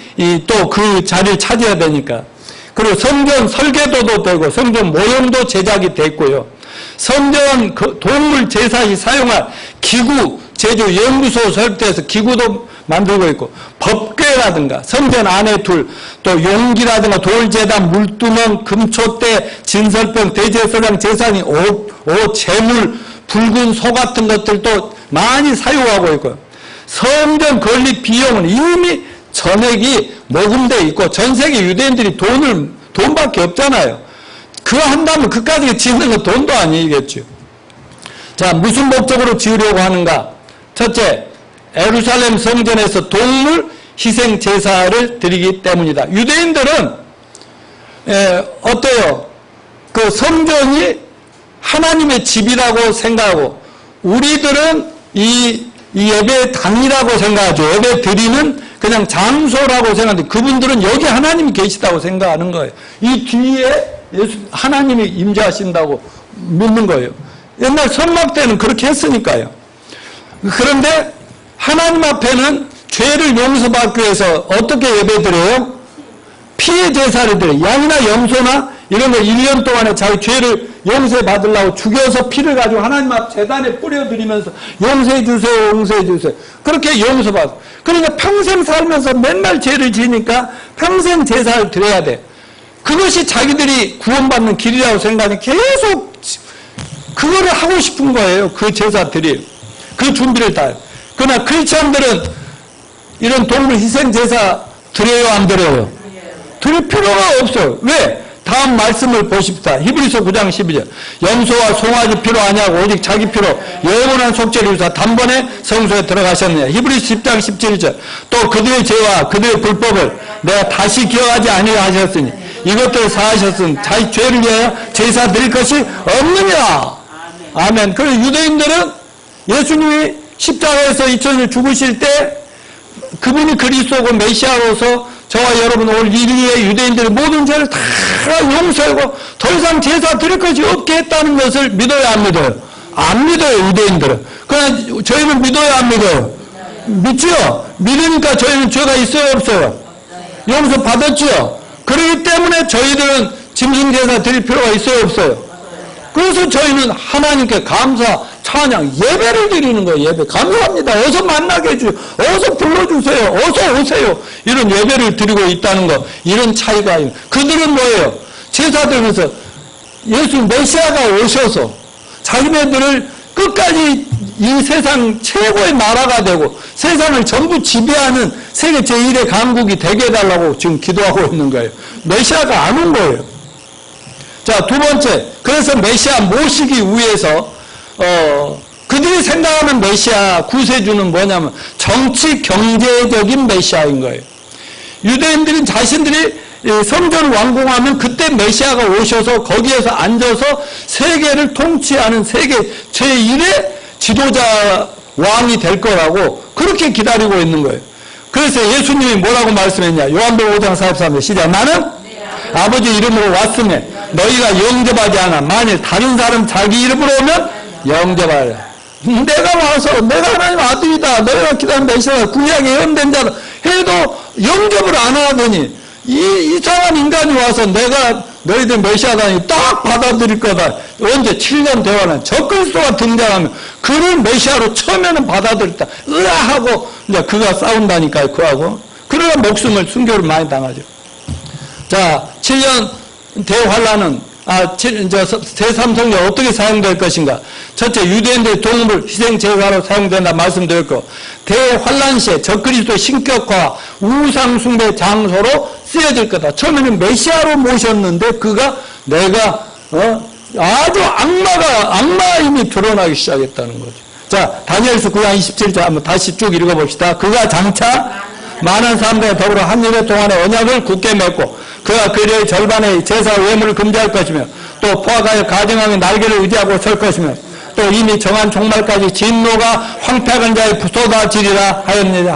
또 그 자리를 차지해야 되니까. 그리고 성전 설계도도 되고, 성전 모형도 제작이 됐고요. 성전 동물 제사시 사용할 기구, 제조 연구소 설립돼서 기구도 만들고 있고, 법궤라든가 성전 안에 둘, 또 용기라든가 돌재단, 물두멍, 금초대, 진설병, 대제사장, 제사장이 옷, 재물, 붉은 소 같은 것들도 많이 사용하고 있고요. 성전 건립 비용은 이미 전액이 모금되어 있고, 전 세계 유대인들이 돈밖에 없잖아요. 그거 한다면 그까지 짓는 건 돈도 아니겠죠. 자, 무슨 목적으로 지으려고 하는가? 첫째, 예루살렘 성전에서 동물 희생 제사를 드리기 때문이다. 유대인들은 어때요? 그 성전이 하나님의 집이라고 생각하고, 우리들은 이 예배 당이라고 생각하죠. 예배 드리는 그냥 장소라고 생각하는데, 그분들은 여기 하나님이 계시다고 생각하는 거예요. 이 뒤에 하나님이 임재하신다고 믿는 거예요. 옛날 선막 때는 그렇게 했으니까요. 그런데 하나님 앞에는 죄를 용서받기 위해서 어떻게 예배드려요? 피의 제사를 드려요. 양이나 염소나 이런 거 1년 동안에 자기 죄를 용서해 받으려고 죽여서 피를 가지고 하나님 앞 제단에 뿌려드리면서 용서해 주세요, 용서해 주세요. 그렇게 용서받아. 그러니까 평생 살면서 맨날 죄를 지으니까 평생 제사를 드려야 돼. 그것이 자기들이 구원받는 길이라고 생각하니 계속 그거를 하고 싶은 거예요. 그 제사 드릴. 그 준비를 다 해요. 그러나 크리스천들은 이런 동물 희생 제사 드려요, 안 드려요? 드릴 필요가 없어요. 왜? 다음 말씀을 보십시다. 히브리서 9장 12절. 염소와 송아지 필요 아니하고 오직 자기 피로 영원한 속죄를 이루사 단번에 성소에 들어가셨느냐. 히브리서 10장 17절. 또 그들의 죄와 그들의 불법을 내가 다시 기억하지 아니하려 하셨으니 이것들을 사하셨으니 자기 죄를 위하여 제사 드릴 것이 없느냐. 아멘. 그리고 유대인들은 예수님이 십자가에서 2000년 죽으실 때 그분이 그리스도고 메시아로서 저와 여러분 올 인류의 유대인들의 모든 죄를 다 용서하고 더 이상 제사 드릴 것이 없게 했다는 것을 믿어요, 안 믿어요? 안 믿어요, 유대인들은. 그러나 저희는 믿어요, 안 믿어요? 믿죠? 믿으니까 저희는 죄가 있어요, 없어요? 용서 받았죠? 그렇기 때문에 저희들은 짐승 제사 드릴 필요가 있어요, 없어요? 그래서 저희는 하나님께 감사, 찬양, 예배를 드리는 거예요. 예배. 감사합니다. 어서 만나게 해주세요. 어서 불러주세요. 어서 오세요. 이런 예배를 드리고 있다는 거. 이런 차이가 있는. 그들은 뭐예요? 제사 드리면서 예수 메시아가 오셔서 자기네들을 끝까지 이 세상 최고의 나라가 되고 세상을 전부 지배하는 세계 제1의 강국이 되게 해달라고 지금 기도하고 있는 거예요. 메시아가 안 온 거예요. 자, 두 번째. 그래서 메시아 모시기 위해서 그들이 생각하는 메시아 구세주는 뭐냐면 정치 경제적인 메시아인 거예요. 유대인들은 자신들이 성전을 완공하면 그때 메시아가 오셔서 거기에서 앉아서 세계를 통치하는 세계 제1의 지도자 왕이 될 거라고 그렇게 기다리고 있는 거예요. 그래서 예수님이 뭐라고 말씀했냐. 요한복음 5장 43절 시작. 나는 아버지 이름으로 왔으며 너희가 영접하지 않아. 만일 다른 사람 자기 이름으로 오면 영접하라. 내가 와서 내가 하나님 아들이다. 너희가 기다리는 메시아가 구약에 예언된 자다 해도 영접을 안 하더니 이 이상한 인간이 와서 내가 너희들 메시아다니 딱 받아들일 거다. 언제 7년 대화는 적그리스도가 등장하면 그를 메시아로 처음에는 받아들였다. 으아하고 이제 그가 싸운다니까요. 그하고. 그러나 목숨을 순교를 많이 당하죠. 자, 7년 대환란은 제3성전 어떻게 사용될 것인가? 첫째, 유대인들의 동물 희생 제사로 사용된다 말씀드렸고, 대환란 시에 적그리스도의 신격화 우상 숭배 장소로 쓰여질 거다. 처음에는 메시아로 모셨는데 그가 내가 아주 악마의 힘이 드러나기 시작했다는 거죠. 자, 다니엘서 9장 27절 한번 다시 쭉 읽어봅시다. 그가 장차 많은 사람들과 더불어 한 일회 동안의 언약을 굳게 맺고 그가 그의 절반의 제사 외물을 금지할 것이며 또 포악하여 가증하며 날개를 의지하고 설 것이며 또 이미 정한 종말까지 진노가 황폐한 자에 쏟아지리라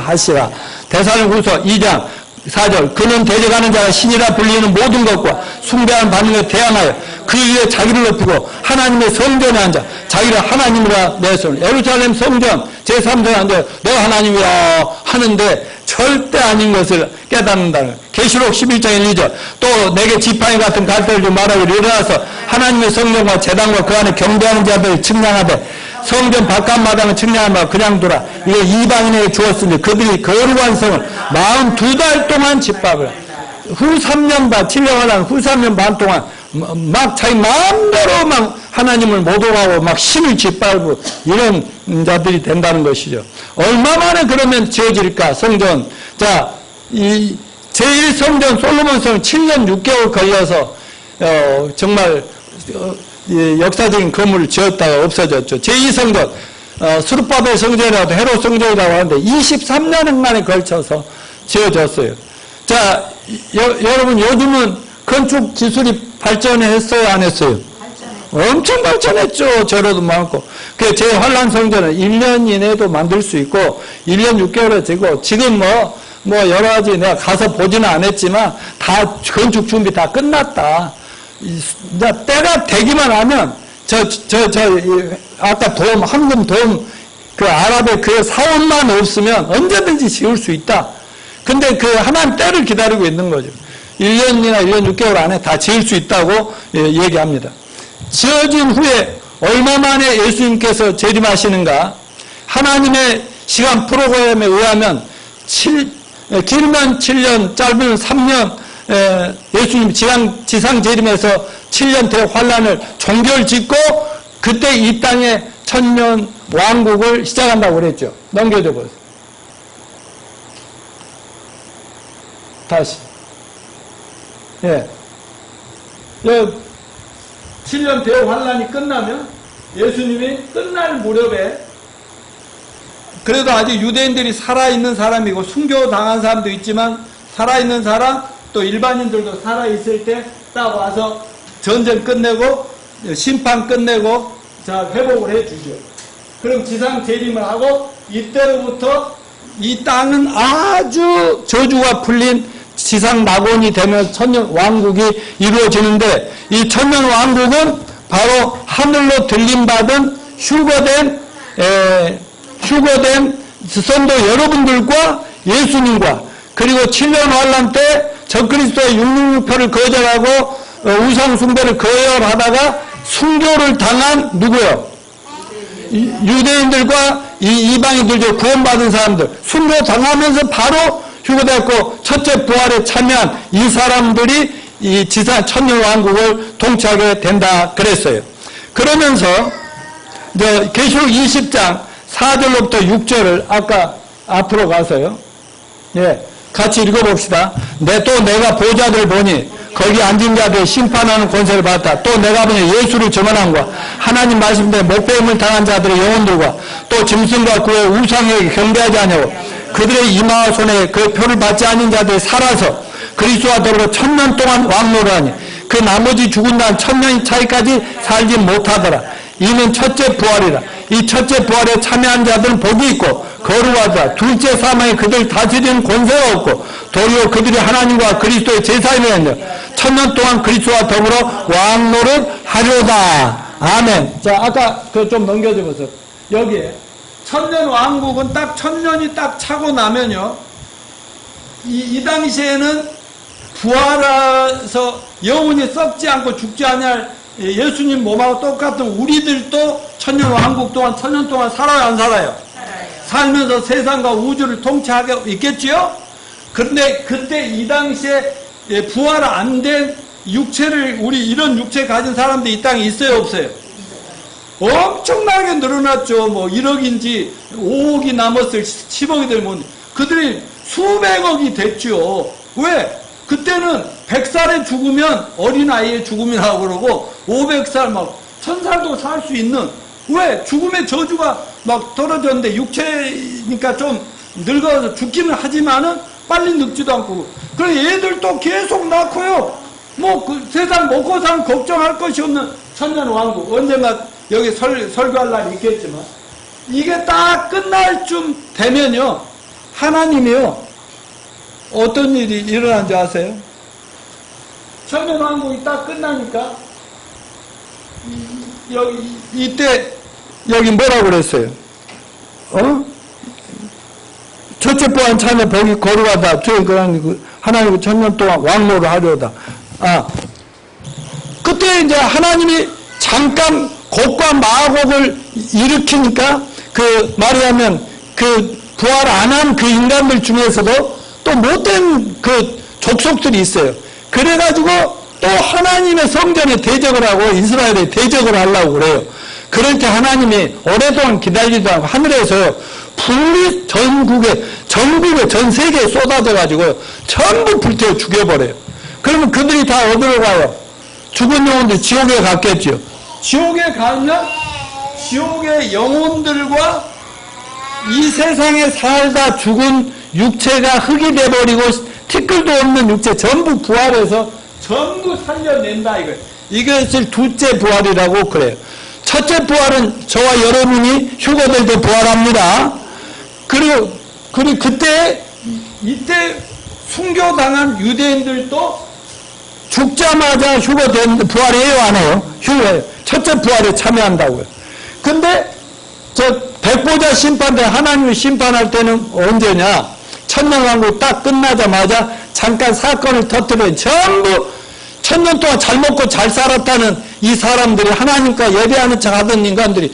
하시라. 데살로니가후서 2장 4절 그는 대적하는 자가 신이라 불리는 모든 것과 숭배하는 받는 것에 대항하여 그 위에 자기를 높이고 하나님의 성전에 앉아 자기를 하나님이라 내세우는 예루살렘 성전 제3장 앉아 내가 하나님이야 하는데 절대 아닌 것을 깨닫는다는 계시록 11장 1, 2절 또 내게 지팡이 같은 갈대를 좀 말하기를 일어나서 하나님의 성전과 제단과 그 안에 경배하는 자들을 측량하되 성전 바깥마당을 측량하며 그냥 둬라. 이거 이방인에게 주었으니 그들이 거룩한 성을 42달 동안 짓밟으라. 후 3년 반, 7년을 한 후 3년 반 동안 막 자기 마음대로 막 하나님을 모독하고 막 신을 짓밟고 이런 자들이 된다는 것이죠. 얼마 만에 그러면 지어질까, 성전. 자, 이 제1성전 솔로몬성 7년 6개월 걸려서, 정말, 역사적인 건물을 지었다가 없어졌죠. 제2성전, 스룹바벨 성전이라도 헤롯 성전이라고 하는데 23년 만에 걸쳐서 지어졌어요. 자, 여러분 요즘은 건축 기술이 발전했어요, 안 했어요? 엄청 발전했죠. 저로도 많고. 그 제 환란 성전은 1년 이내에도 만들 수 있고 1년 6개월에 지고 지금 뭐 여러 가지 내가 가서 보지는 않았지만 다 건축 준비 다 끝났다. 이제 때가 되기만 하면 아까 황금 돔 그 아랍의 그 사원만 없으면 언제든지 지을 수 있다. 근데 그 하나님 때를 기다리고 있는 거죠. 1년이나 1년 6개월 안에 다 지을 수 있다고 얘기합니다. 지어진 후에 얼마 만에 예수님께서 재림하시는가? 하나님의 시간 프로그램에 의하면 길면 7년, 짧으면 3년 예수님 지상 재림에서 7년 대환란을 종결짓고 그때 이 땅에 천년 왕국을 시작한다고 그랬죠. 넘겨줘 보세요. 다시. 예. 7년 대환란이 끝나면 예수님이 끝날 무렵에 그래도 아직 유대인들이 살아있는 사람이고 순교당한 사람도 있지만 살아있는 사람 또 일반인들도 살아있을 때 딱 와서 전쟁 끝내고 심판 끝내고 자 회복을 해주죠. 그럼 지상 재림을 하고 이때로부터 이 땅은 아주 저주가 풀린 지상 낙원이 되면 천년 왕국이 이루어지는데 이 천년 왕국은 바로 하늘로 들림받은 휴거된 성도 여러분들과 예수님과 그리고 7년 환란 때 적그리스도의 666표를 거절하고 우상 숭배를 거절하다가 순교를 당한 누구요? 유대인들과 이 이방인들 구원받은 사람들 순교 당하면서 바로 휴거됐고 첫째 부활에 참여한 이 사람들이 이 지상 천년 왕국을 통치하게 된다 그랬어요. 그러면서 이제 계시록 20장 4절로부터 6절을 아까 앞으로 가서요. 예, 같이 읽어봅시다. 또 내가 보좌들 보니 거기 앉은 자들 심판하는 권세를 받았다. 또 내가 보니 예수를 증언함과 하나님 말씀대로 목배임을 당한 자들의 영혼들과 또 짐승과 그의 우상에게 경배하지 아니하고 그들의 이마와 손에 그 표를 받지 않은 자들이 살아서 그리스도와 더불어 1000년 동안 왕노라하니 그 나머지 죽은 다음 1000년 차이까지 살지 못하더라. 이는 첫째 부활이라. 이 첫째 부활에 참여한 자들은 복이 있고 거룩하다. 둘째 사망에 그들 다스리는 권세가 없고 도리어 그들이 하나님과 그리스도의 제사이며 1000년 동안 그리스도와 더불어 왕노릇 하려다. 아멘. 자, 아까 그 좀 넘겨줘 보세요. 여기에 천년 왕국은 딱 1000년이 딱 차고 나면요. 이 당시에는 부활해서 영혼이 썩지 않고 죽지 않을 예수님 몸하고 똑같은 우리들도 천년 왕국 동안 1000년 동안 살아요, 안 살아요? 살면서 세상과 우주를 통치하게 있겠지요? 그런데 그때 이 당시에 부활 안 된 육체를 우리 이런 육체 가진 사람들이 이 땅에 있어요, 없어요? 엄청나게 늘어났죠. 뭐 1억인지 5억이 넘었을 10억이 되면 그들이 수백억이 됐죠. 왜? 그때는 100살에 죽으면 어린아이의 죽음이라고 그러고 500살 막 1000살도 살 수 있는 왜? 죽음의 저주가 막 떨어졌는데 육체니까 좀 늙어서 죽기는 하지만은 빨리 늙지도 않고. 그래 애들도 계속 낳고요. 뭐 그 세상 먹고 사는 걱정할 것이 없는 천년왕국. 언젠가 여기 설교할 날이 있겠지만 이게 딱 끝날 쯤 되면요, 하나님이요 어떤 일이 일어난 줄 아세요? 천년왕국이 딱 끝나니까 이때 여기 뭐라고 그랬어요? 첫째 보안 참에 복이 거룩하다. 하나님 천년 동안 왕노를 하려다. 그때 이제 하나님이 잠깐 곡과 마곡을 일으키니까 그 말하자면 그 부활 안 한 그 인간들 중에서도 또 못된 그 족속들이 있어요. 그래가지고 또 하나님의 성전에 대적을 하고 이스라엘에 대적을 하려고 그래요. 그렇게 하나님이 오랫동안 기다리지도 않고 하늘에서요 불이 전국에 전 세계에 쏟아져가지고 전부 불태워 죽여버려요. 그러면 그들이 다 어디로 가요? 죽은 영혼들이 지옥에 갔겠죠. 지옥에 가면 지옥의 영혼들과 이 세상에 살다 죽은 육체가 흙이 돼버리고 티끌도 없는 육체 전부 부활해서 전부 살려낸다 이거예요. 이것을 둘째 부활이라고 그래요. 첫째 부활은 저와 여러분이 휴거될 때 부활합니다. 그리고 이때 순교당한 유대인들도 죽자마자 부활해요, 안 해요? 휴거해요. 첫째 부활에 참여한다고요. 근데 저 백보자 심판대 하나님이 심판할 때는 언제냐? 천년왕국 딱 끝나자마자 잠깐 사건을 터뜨려 전부 천년 동안 잘 먹고 잘 살았다는 이 사람들이 하나님과 예배하는 척 하던 인간들이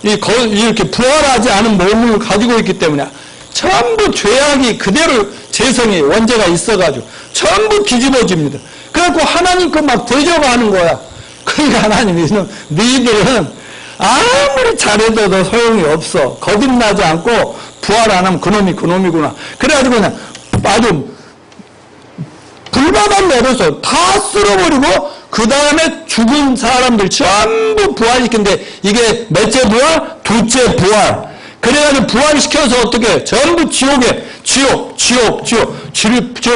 이렇게 부활하지 않은 몸을 가지고 있기 때문에 전부 죄악이 그대로 재성이 원죄가 있어가지고 전부 뒤집어집니다. 그래갖고 하나님 거 막 대적하는 거야. 그러니까 하나님이 너희들은 아무리 잘해도 소용이 없어. 거듭나지 않고 부활 안 하면 그놈이구나. 그래가지고 그냥 아주 불바닥 내려서 다 쓸어버리고 그 다음에 죽은 사람들 전부 부활시킨데 이게 몇째 부활? 둘째 부활. 그래가지고 부활시켜서 어떻게 해요? 전부 지옥에 지옥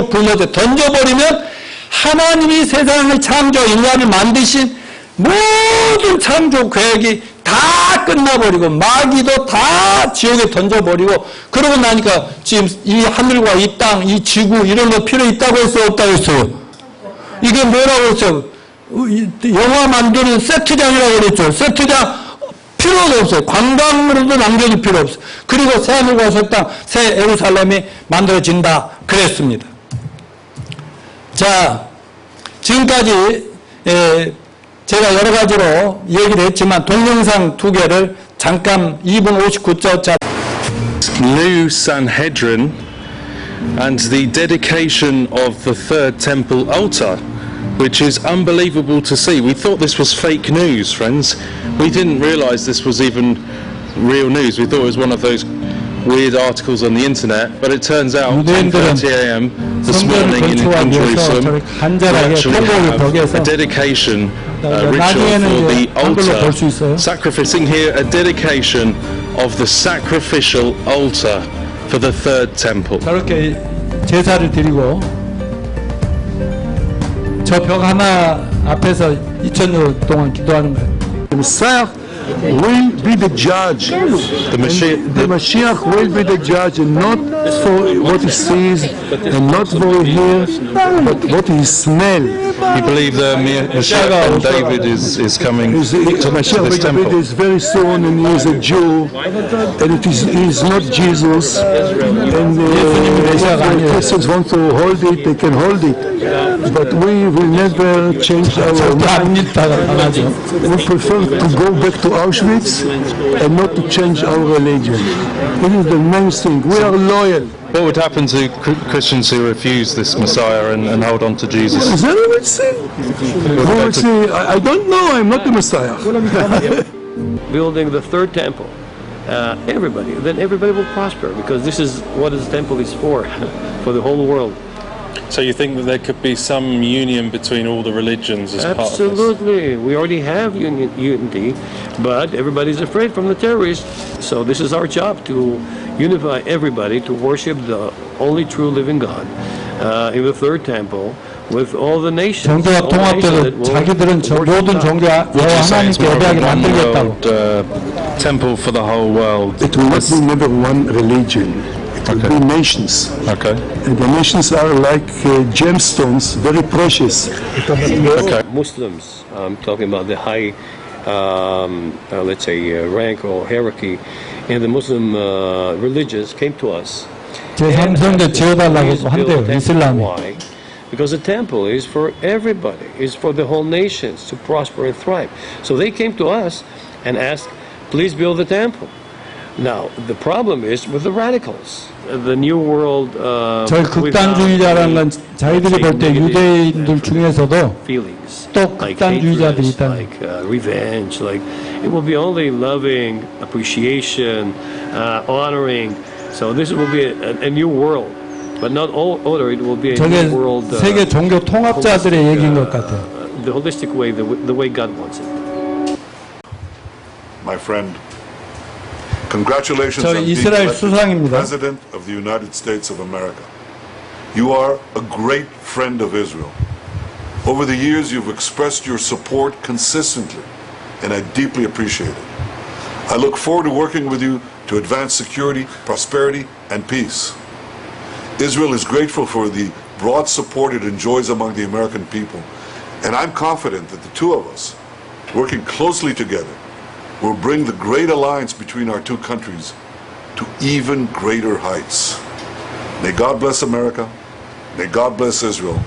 불못에 던져버리면 하나님이 세상을 인간을 만드신 모든 창조 계획이 다 끝나버리고 마귀도 다 지옥에 던져버리고 그러고 나니까 지금 이 하늘과 이 땅, 이 지구 이런 거 필요 있다고 했어요? 없다고 했어요? 이게 뭐라고 했어요? 영화 만드는 세트장이라고 그랬죠. 세트장 필요도 없어요. 관광으로도 남겨줄 필요 없어요. 그리고 새 하늘과 새 땅, 새 예루살렘이 만들어진다 그랬습니다. 자, 지금까지 제가 여러 가지로 얘기를 했지만 동영상 두 개를 잠깐 2분 59초짜리 New Sanhedrin and the dedication of the third temple altar, which is unbelievable to see. We thought this was fake news, friends. We didn't realize this was even real news. We thought it was one of those weird articles on the internet, but it turns out 10:30 a.m. this morning in Jerusalem we actually have a dedication ritual for the altar, sacrificing here a dedication of the sacrificial altar for the third temple. 저렇게 제사를 드리고 저 벽 하나 앞에서 2000년 동안 기도하는 거예요. Messiah will be the judge. The Mashiach will be the judge, and not for what he sees, and not for what he hears, but what he smells. You believe the Mashiach and David is coming to Mashiach this David temple? is very soon, and he is a Jew, and he is not Jesus. And if Christians want to hold it, they can hold it. But we will never change our mind. We prefer to go back to Auschwitz and not to change our religion. This is the main thing. We are loyal. What would happen to Christians who refuse this Messiah and hold on to Jesus? Then we will see. We will see. I don't know. I'm not the Messiah. Building the third temple, then everybody will prosper, because this is what this temple is for the whole world. So you think that there could be some union between all the religions as part of this? Absolutely. We already have unity, but everybody's afraid from the terrorists. So this is our job to unify everybody to worship the only true living God in the third temple with all the nations. 종교가 All the nations 통합돼도 that will 자기들은 저 worship 모든 God. 종교 Would you 여호와 say it's 하나님께 more of 예배하게 a one 만들겠다고. world temple for the whole world? It will not be never one religion. It will be nations. Okay. And the nations are like gemstones, very precious. Okay. Muslims, I'm talking about the high, let's say, rank or hierarchy in the Muslim religions came to us. 제3성전 지어달라고 한대요, 이슬람이. Why? Because the temple is for everybody, is for the whole nations to prosper and thrive. So they came to us and asked, please build the temple. Now, the problem is with the radicals. The New World... 저희 극단주의자라는 건 자기들이 볼 때 유대인들 중에서도 feelings, 또 like 극단주의자들이 hatred, 있다는 like revenge, like it will be only loving, appreciation, honoring. So this will be a new world, but not all order. It will be a 저게 new world. 세계 종교 통합자들의 얘기인 것 같아요. The holistic way, the way God wants it. My friend, congratulations 저 on being 이스라엘 elected 수상입니다. President of the United States of America. You are a great friend of Israel. Over the years, you've expressed your support consistently, and I deeply appreciate it. I look forward to working with you to advance security, prosperity, and peace. Israel is grateful for the broad support it enjoys among the American people, and I'm confident that the two of us, working closely together, will bring the great alliance between our two countries to even greater heights. May God bless America. May God bless Israel.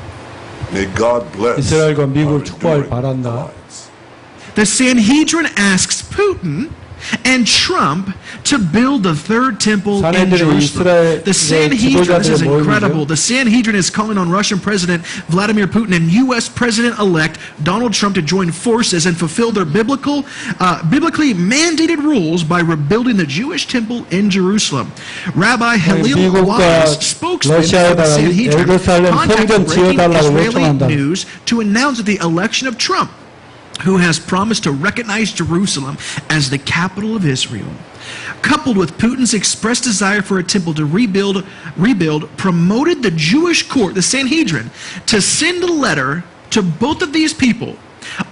May God bless 이스라엘과 our 미국을 축복하길 enduring 바란다. alliance. The Sanhedrin asks Putin and Trump to build the third temple in 사내들이 Jerusalem. 이스라엘 The Sanhedrin, this is 지도자들의 incredible. 모임이죠. The Sanhedrin is calling on Russian President Vladimir Putin and U.S. President-elect Donald Trump to join forces and fulfill their biblically mandated rules by rebuilding the Jewish temple in Jerusalem. Rabbi Hillel 미국과 Wise, spokesman for the 러시아에다가 Sanhedrin, 예루살렘 contacted 성전 breaking 지어달라고 Israeli 요청한다. news to announce that the election of Trump, who has promised to recognize Jerusalem as the capital of Israel, coupled with Putin's expressed desire for a temple to rebuild, promoted the Jewish court, the Sanhedrin, to send a letter to both of these people,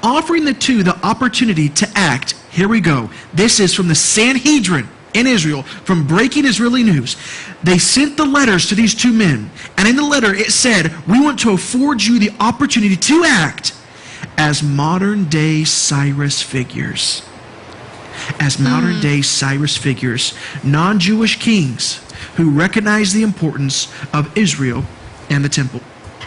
offering the two the opportunity to act. Here we go. This is from the Sanhedrin in Israel, from Breaking Israeli News. They sent the letters to these two men, and in the letter it said, we want to afford you the opportunity to act as modern-day Cyrus figures. As modern-day Cyrus figures, non-Jewish kings who recognize the importance of Israel and the temple.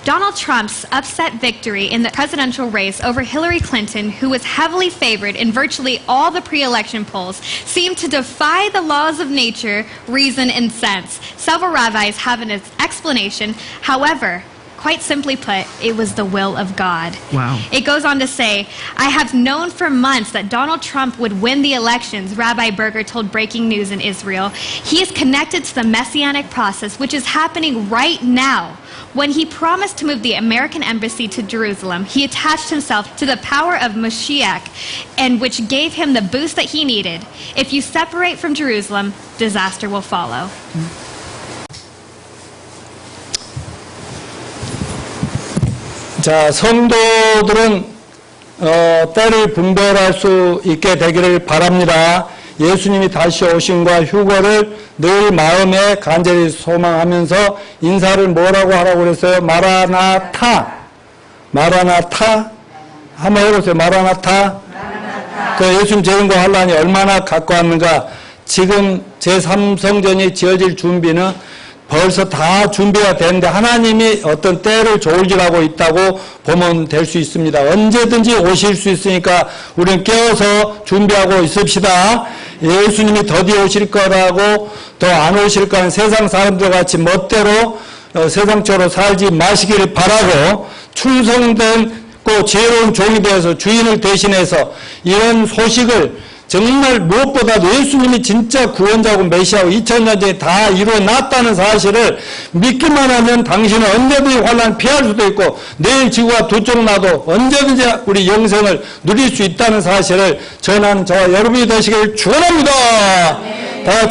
Donald Trump's upset victory in the presidential race over Hillary Clinton, who was heavily favored in virtually all the pre-election polls, seemed to defy the laws of nature, reason, and sense. Several rabbis have an explanation. However, quite simply put, it was the will of God. Wow. It goes on to say, I have known for months that Donald Trump would win the elections, Rabbi Berger told Breaking News in Israel. He is connected to the messianic process, which is happening right now. When he promised to move the American embassy to Jerusalem, he attached himself to the power of Mashiach, and which gave him the boost that he needed. If you separate from Jerusalem, disaster will follow. 자, 성도들은 때를 분별할 수 있게 되기를 바랍니다. 예수님이 다시 오심과 휴거를 늘 마음에 간절히 소망하면서 인사를 뭐라고 하라고 그랬어요? 마라나타. 마라나타. 한번 해보세요. 마라나타. 그 예수님 재림과 환란이 얼마나 가까웠는가. 지금 제3성전이 지어질 준비는 벌써 다 준비가 되는데 하나님이 어떤 때를 조울질하고 있다고 보면 될 수 있습니다. 언제든지 오실 수 있으니까 우리는 깨어서 준비하고 있읍시다. 예수님이 더디 오실 거라고 더 안 오실 거는 세상 사람들 같이 멋대로 세상적으로 살지 마시기를 바라고 충성된 꼭 지혜로운 종이 되어서 주인을 대신해서 이런 소식을 정말 무엇보다도 예수님이 진짜 구원자고 메시아고 2000년 전에 다 이루어놨다는 사실을 믿기만 하면 당신은 언제든지 환난 피할 수도 있고 내일 지구가 두 쪽 나도 언제든지 우리 영생을 누릴 수 있다는 사실을 전하는 저와 여러분이 되시길 축원합니다. 다